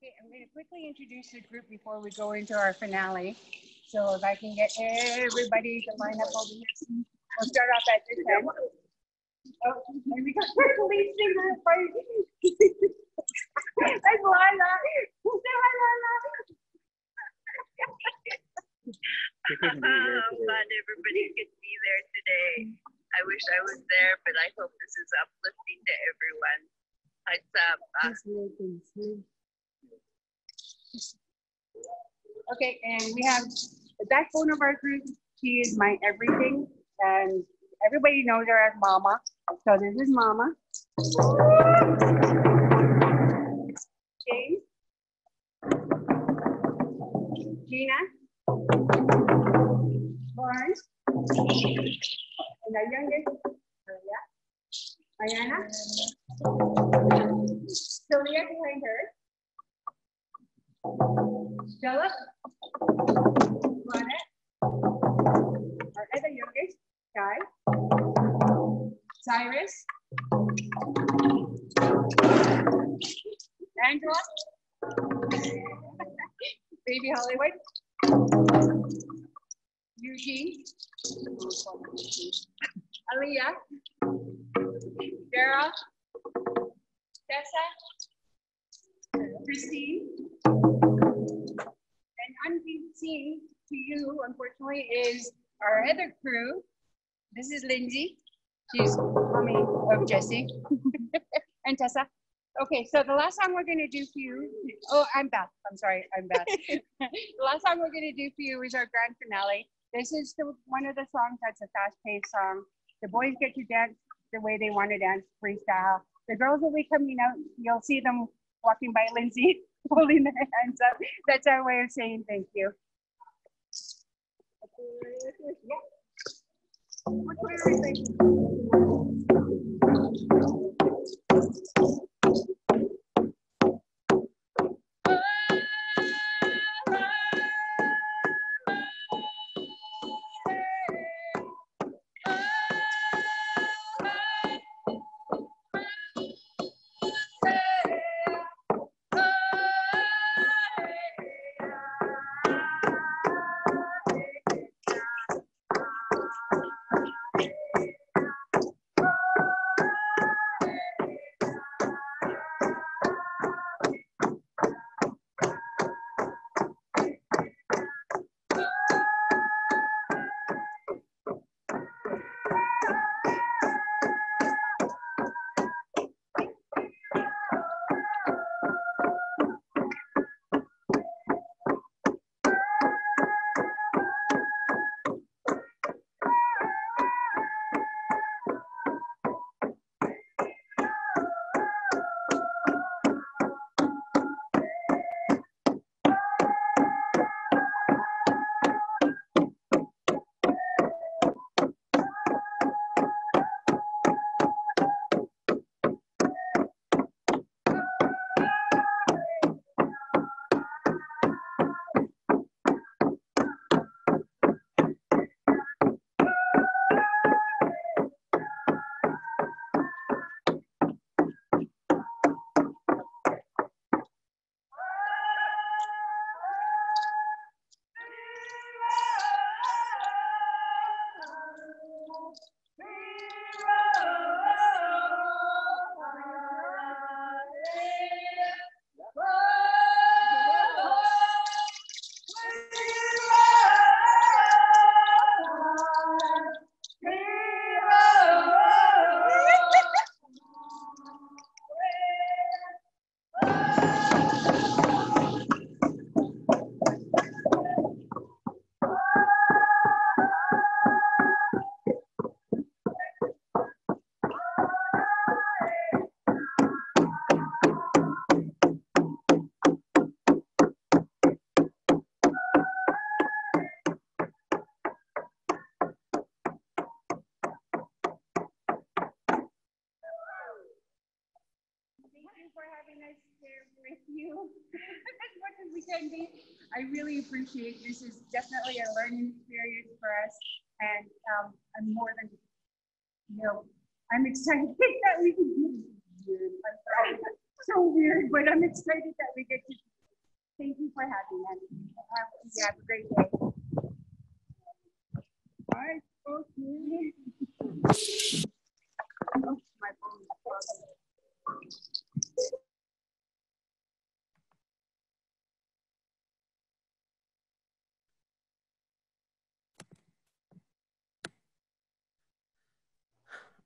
Okay, I'm going to quickly introduce the group before we go into our finale. So if I can get everybody to line up over here. We'll start off at this end. Oh, and we got our lead singer party. That's Lala. Say hi, Lala. How fun everybody could be there today. I wish I was there, but I hope this is uplifting to everyone. Okay, and we have the backbone of our group. She is my everything, and everybody knows her as Mama. So this is Mama. James. Gina. Barnes. And our youngest, Ayana. Sylvia behind her. Stella. Juanette. Our other youngest, Guy. Cyrus. Angela. Baby Hollywood. Eugene. Aliyah. Dara. Tessa. Christine. And unseen to you, unfortunately, is our other crew. This is Lindsay. She's mommy of Jesse. And Tessa. Okay, so the last song we're going to do for you. Oh, I'm Beth. I'm sorry, I'm Beth. The last song we're going to do for you is our grand finale. This is one of the songs that's a fast-paced song. The boys get to dance the way they want to dance, freestyle. The girls will be coming out. You'll see them walking by Lindsay, holding their hands up. That's our way of saying thank you. I really appreciate this. Is definitely a learning experience for us, and I'm more than, I'm excited that we can do this. I'm sorry, so weird, but I'm excited that we get to. Thank you for having us. Have a great day. All right. guys spoke to me. Oh, my phone is closing.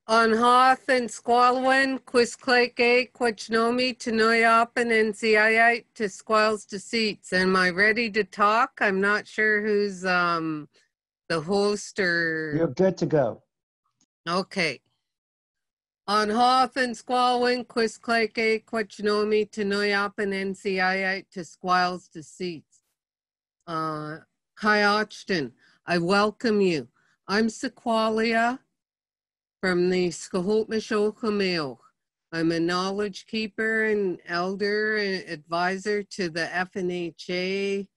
On Hoth and Squalwyn, Quisclake, Quachnomi, Tenoyapan, and Ziayite to Squal's Deceits. Am I ready to talk? I'm not sure who's the host or... You're good to go. Okay. On Hoth and Squalwyn, Quisclake, Quachnomi, Tenoyapan, and Ziayite to Squal's Deceits. Kayachton, I welcome you. I'm Syexwalia from the Skahotmishokamail. I'm a knowledge keeper and elder and advisor to the FNHA,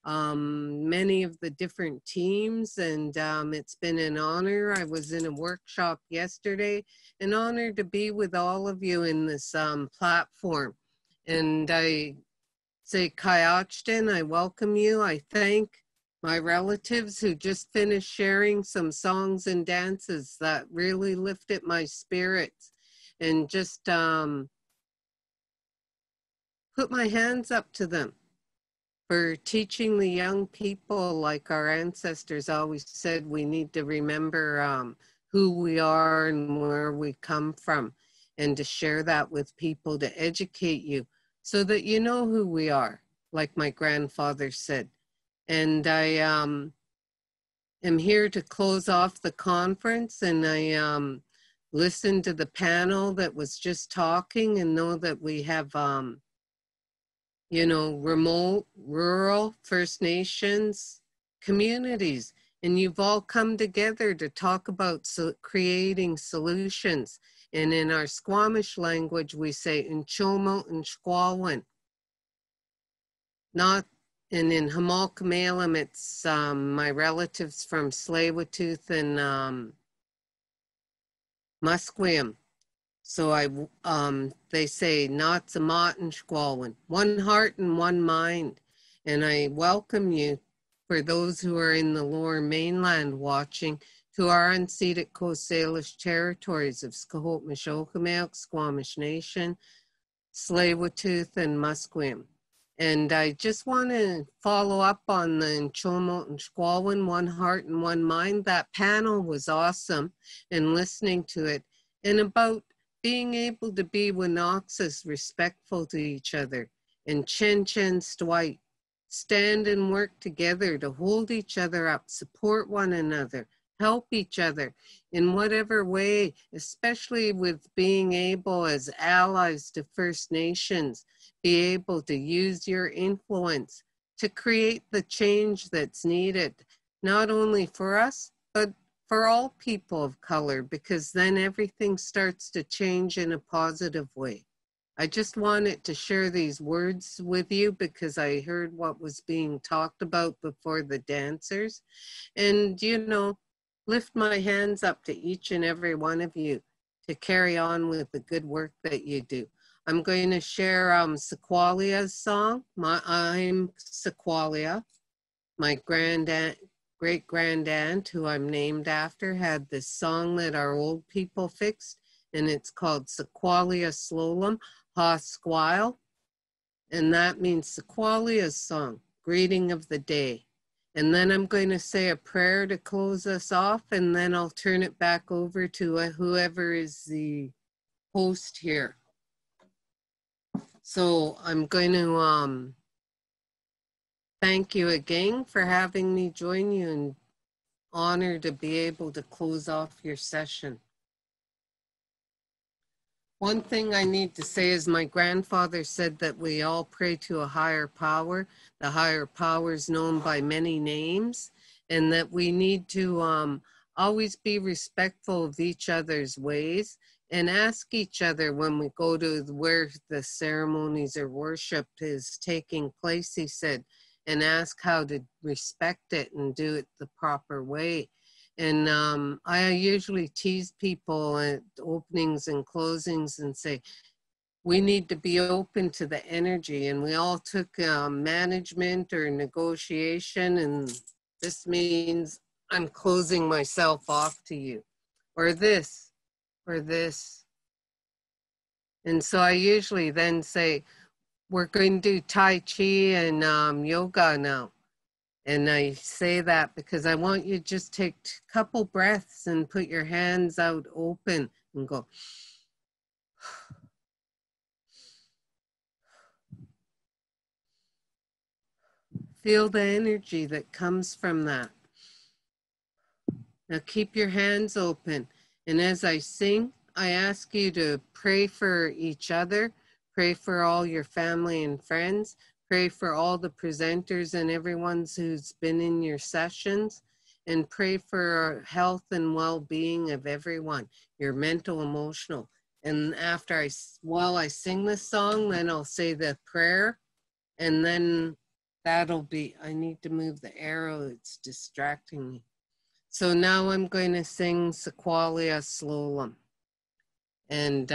many of the different teams, and it's been an honor. I was in a workshop yesterday, an honor to be with all of you in this platform. And I say, Kayachton, I welcome you. I thank my relatives who just finished sharing some songs and dances that really lifted my spirits, and just put my hands up to them for teaching the young people, like our ancestors always said, we need to remember who we are and where we come from, and to share that with people, to educate you so that you know who we are, like my grandfather said. And I am here to close off the conference, and I listened to the panel that was just talking, and know that we have, you know, remote, rural, First Nations communities, and you've all come together to talk about creating solutions. And in our Squamish language, we say Nchomo and Squalwyn. Not, and in Hamalkamalam, it's my relatives from Tsleil-Waututh and Musqueam. So they say not Zamat and Squalwyn, one heart and one mind. And I welcome you, for those who are in the Lower Mainland watching, to our unceded Coast Salish territories of Skahotmishokamailk, Squamish Nation, Tsleil-Waututh, and Musqueam. And I just want to follow up on the Nchomo and Squalwyn, one heart and one mind. That panel was awesome, and listening to it, and about being able to be Winoxus, respectful to each other, and Chen Stwite, stand and work together to hold each other up, support one another, help each other in whatever way, especially with being able as allies to First Nations, be able to use your influence to create the change that's needed, not only for us, but for all people of color, because then everything starts to change in a positive way. I just wanted to share these words with you because I heard what was being talked about before the dancers. And, you know, lift my hands up to each and every one of you to carry on with the good work that you do. I'm going to share Syexwalia's song. I'm Syexwalia. My great-grandaunt, who I'm named after, had this song that our old people fixed, and it's called Syexwalia Slolum Ha Squile, and that means Syexwalia's song, greeting of the day. And then I'm going to say a prayer to close us off, and then I'll turn it back over to whoever is the host here. So I'm going to thank you again for having me join you, and honor to be able to close off your session. One thing I need to say is my grandfather said that we all pray to a higher power. The higher power is known by many names, and that we need to always be respectful of each other's ways and ask each other when we go to where the ceremonies or worship is taking place, he said, and ask how to respect it and do it the proper way. And I usually tease people at openings and closings and say, we need to be open to the energy. And we all took management or negotiation, and this means I'm closing myself off to you, or this, or this. And so I usually then say, we're going to do Tai Chi and yoga now. And I say that because I want you to just take a couple breaths and put your hands out open and go. Feel the energy that comes from that. Now keep your hands open. And as I sing, I ask you to pray for each other, pray for all your family and friends, pray for all the presenters and everyone who's been in your sessions, and pray for health and well-being of everyone, your mental, emotional. And after while I sing this song, then I'll say the prayer, and then that'll be, I need to move the arrow, it's distracting me. So now I'm going to sing Syexwalia Slowly. And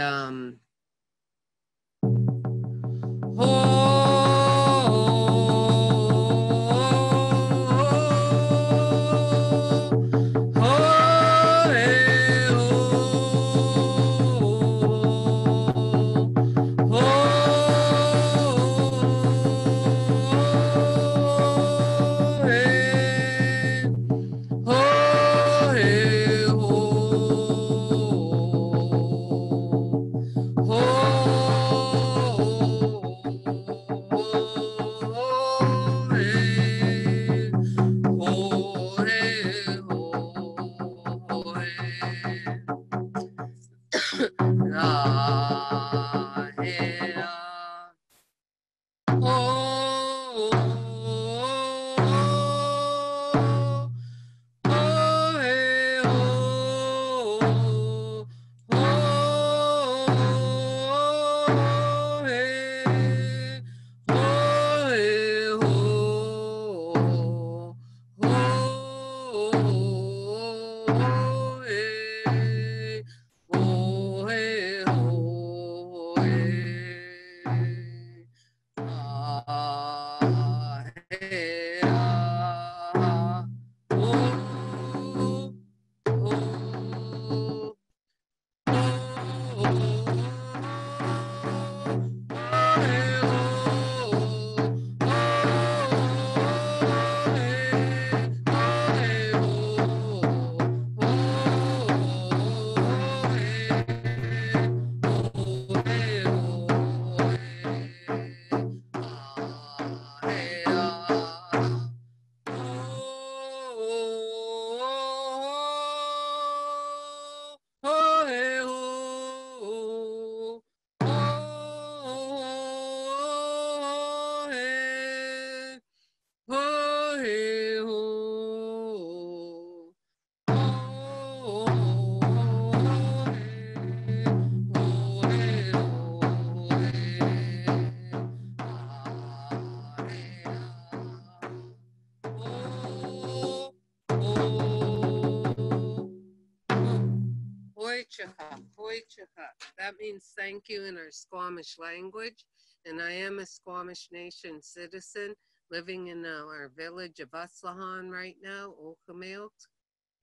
that means thank you in our Squamish language. And I am a Squamish Nation citizen living in our village of Uslahan right now, Okamailk,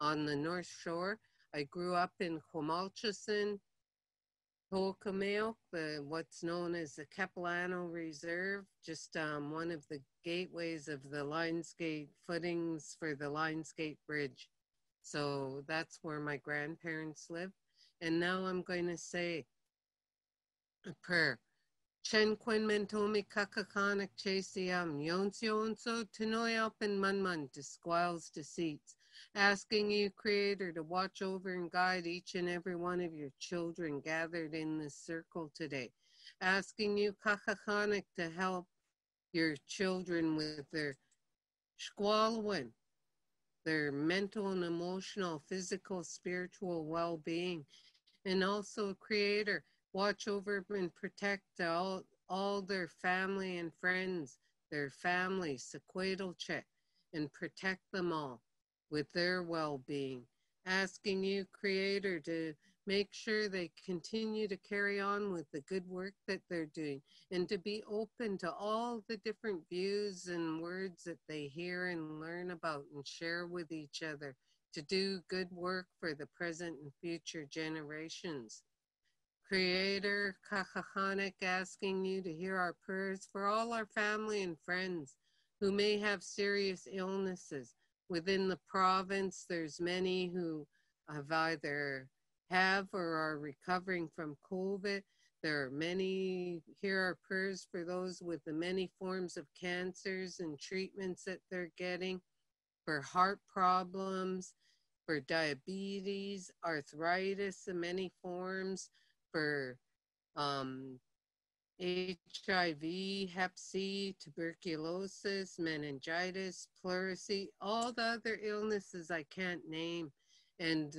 on the North Shore. I grew up in Quamalchison, Okamailk, what's known as the Capilano Reserve, just one of the gateways of the Lionsgate footings for the Lionsgate Bridge. So that's where my grandparents live. And now I'm going to say a prayer. Chen Quinn Mentomi Kakakanak Chasiam, Yonso Tinoyop and Munmun to squalls deceits, asking you, Creator, to watch over and guide each and every one of your children gathered in this circle today. Asking you, Kakakanak, to help your children with their squalwin, their mental and emotional, physical, spiritual well-being. And also, Creator, watch over and protect all their family and friends, their family, Syexwalia, and protect them all with their well-being. Asking you, Creator, to make sure they continue to carry on with the good work that they're doing, and to be open to all the different views and words that they hear and learn about and share with each other, to do good work for the present and future generations. Creator Kakahanek, asking you to hear our prayers for all our family and friends who may have serious illnesses. Within the province, there's many who have either or are recovering from COVID. There are many, hear our prayers for those with the many forms of cancers and treatments that they're getting, for heart problems, for diabetes, arthritis in many forms, for HIV, Hep C, tuberculosis, meningitis, pleurisy, all the other illnesses I can't name, and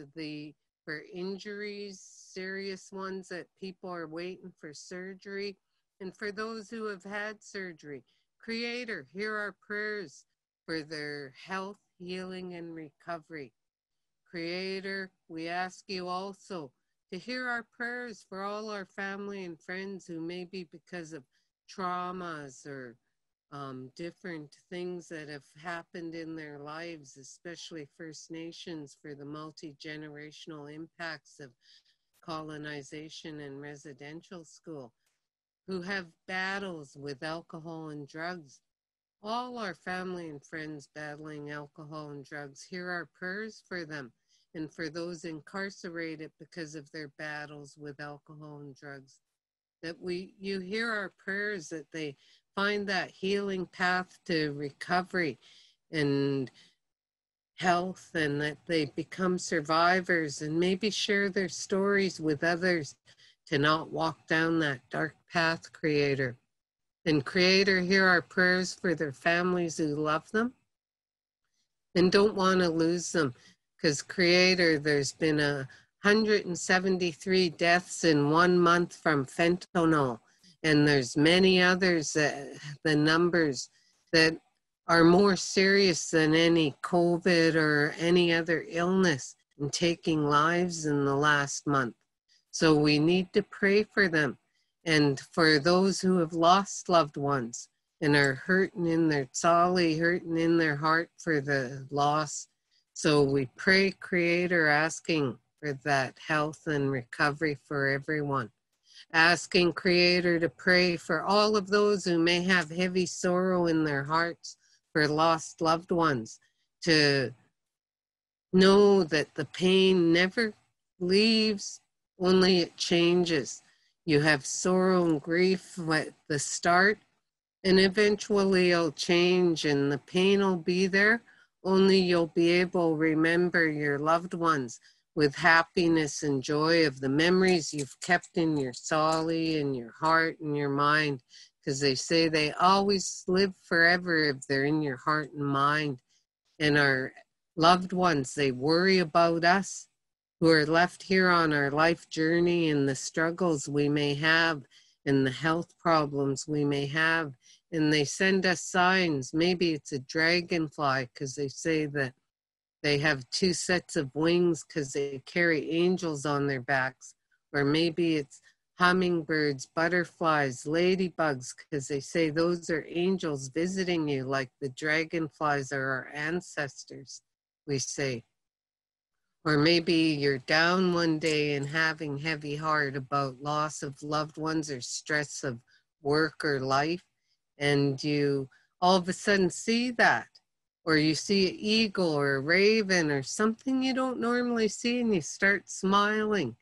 for injuries, serious ones that people are waiting for surgery, and for those who have had surgery. Creator, hear our prayers for their health, healing, and recovery. Creator, we ask you also to hear our prayers for all our family and friends who maybe because of traumas or different things that have happened in their lives, especially First Nations, for the multi-generational impacts of colonization and residential school, who have battles with alcohol and drugs. All our family and friends battling alcohol and drugs, hear our prayers for them, and for those incarcerated because of their battles with alcohol and drugs. That you hear our prayers, that they find that healing path to recovery and health, and that they become survivors and maybe share their stories with others to not walk down that dark path, Creator. And Creator, hear our prayers for their families who love them and don't want to lose them. Because Creator, there's been 173 deaths in 1 month from fentanyl. And there's many others, the numbers that are more serious than any COVID or any other illness and taking lives in the last month. So we need to pray for them. And for those who have lost loved ones and are hurting in their tsali, hurting in their heart for the loss. So we pray, Creator, asking for that health and recovery for everyone. Asking Creator to pray for all of those who may have heavy sorrow in their hearts for lost loved ones, to know that the pain never leaves, only it changes. You have sorrow and grief at the start, and eventually it'll change and the pain will be there, only you'll be able to remember your loved ones with happiness and joy of the memories you've kept in your tsali and your heart and your mind, because they say they always live forever if they're in your heart and mind. And our loved ones, they worry about us who are left here on our life journey and the struggles we may have and the health problems we may have. And they send us signs. Maybe it's a dragonfly because they say that they have 2 sets of wings because they carry angels on their backs. Or maybe it's hummingbirds, butterflies, ladybugs, because they say those are angels visiting you, like the dragonflies are our ancestors, we say. Or maybe you're down one day and having heavy heart about loss of loved ones or stress of work or life, and you all of a sudden see that. Or you see an eagle or a raven or something you don't normally see, and you start smiling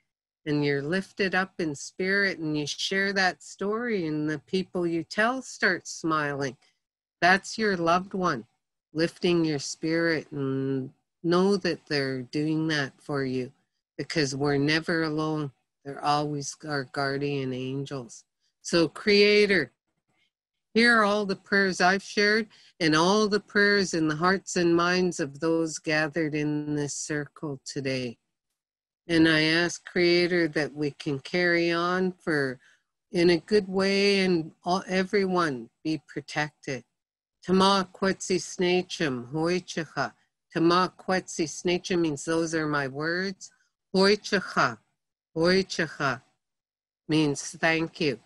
and you're lifted up in spirit and you share that story and the people you tell start smiling. That's your loved one lifting your spirit, and know that they're doing that for you, because we're never alone. They're always our guardian angels. So Creator, hear all the prayers I've shared and all the prayers in the hearts and minds of those gathered in this circle today. And I ask Creator that we can carry on in a good way, and everyone be protected. Tama kwetsi snachum hoichacha. Tama kwetsi snachum means those are my words. Hoichacha. Oichacha means thank you.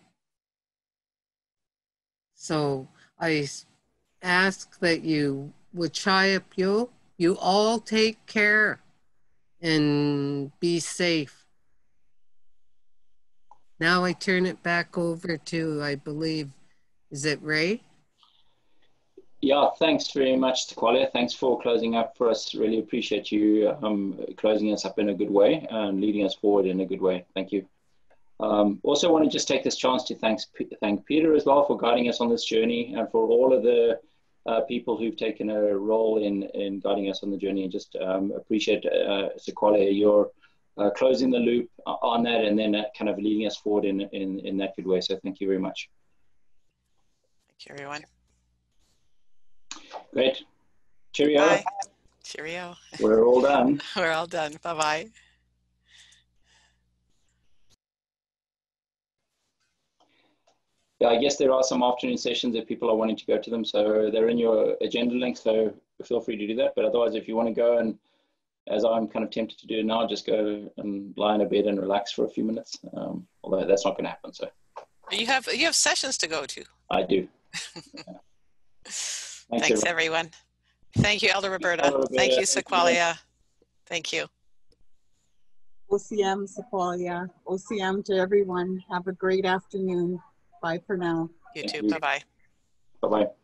So I ask that you, Wachayapyo, you all take care and be safe. Now I turn it back over to, I believe, is it Ray? Yeah, thanks very much, Syexwalia. Thanks for closing up for us. Really appreciate you closing us up in a good way and leading us forward in a good way. Thank you. Also want to just take this chance to thank Peter as well for guiding us on this journey, and for all of the people who've taken a role in guiding us on the journey, and just appreciate Syexwalia, your closing the loop on that, and then kind of leading us forward in that good way. So thank you very much. Thank you, everyone. Great. Cheerio. Bye. Cheerio. We're all done. We're all done. Bye-bye. Yeah, I guess there are some afternoon sessions if people are wanting to go to them. So they're in your agenda link, so feel free to do that. But otherwise, if you want to go, and as I'm kind of tempted to do now, just go and lie in a bed and relax for a few minutes. Although that's not going to happen. So you have sessions to go to. I do. Thanks everyone. Thank you, Elder Roberta. Thank you, Syexwalia. Thank you. OCM, Syexwalia. OCM to everyone. Have a great afternoon. Bye for now. You too. Bye-bye. Bye-bye.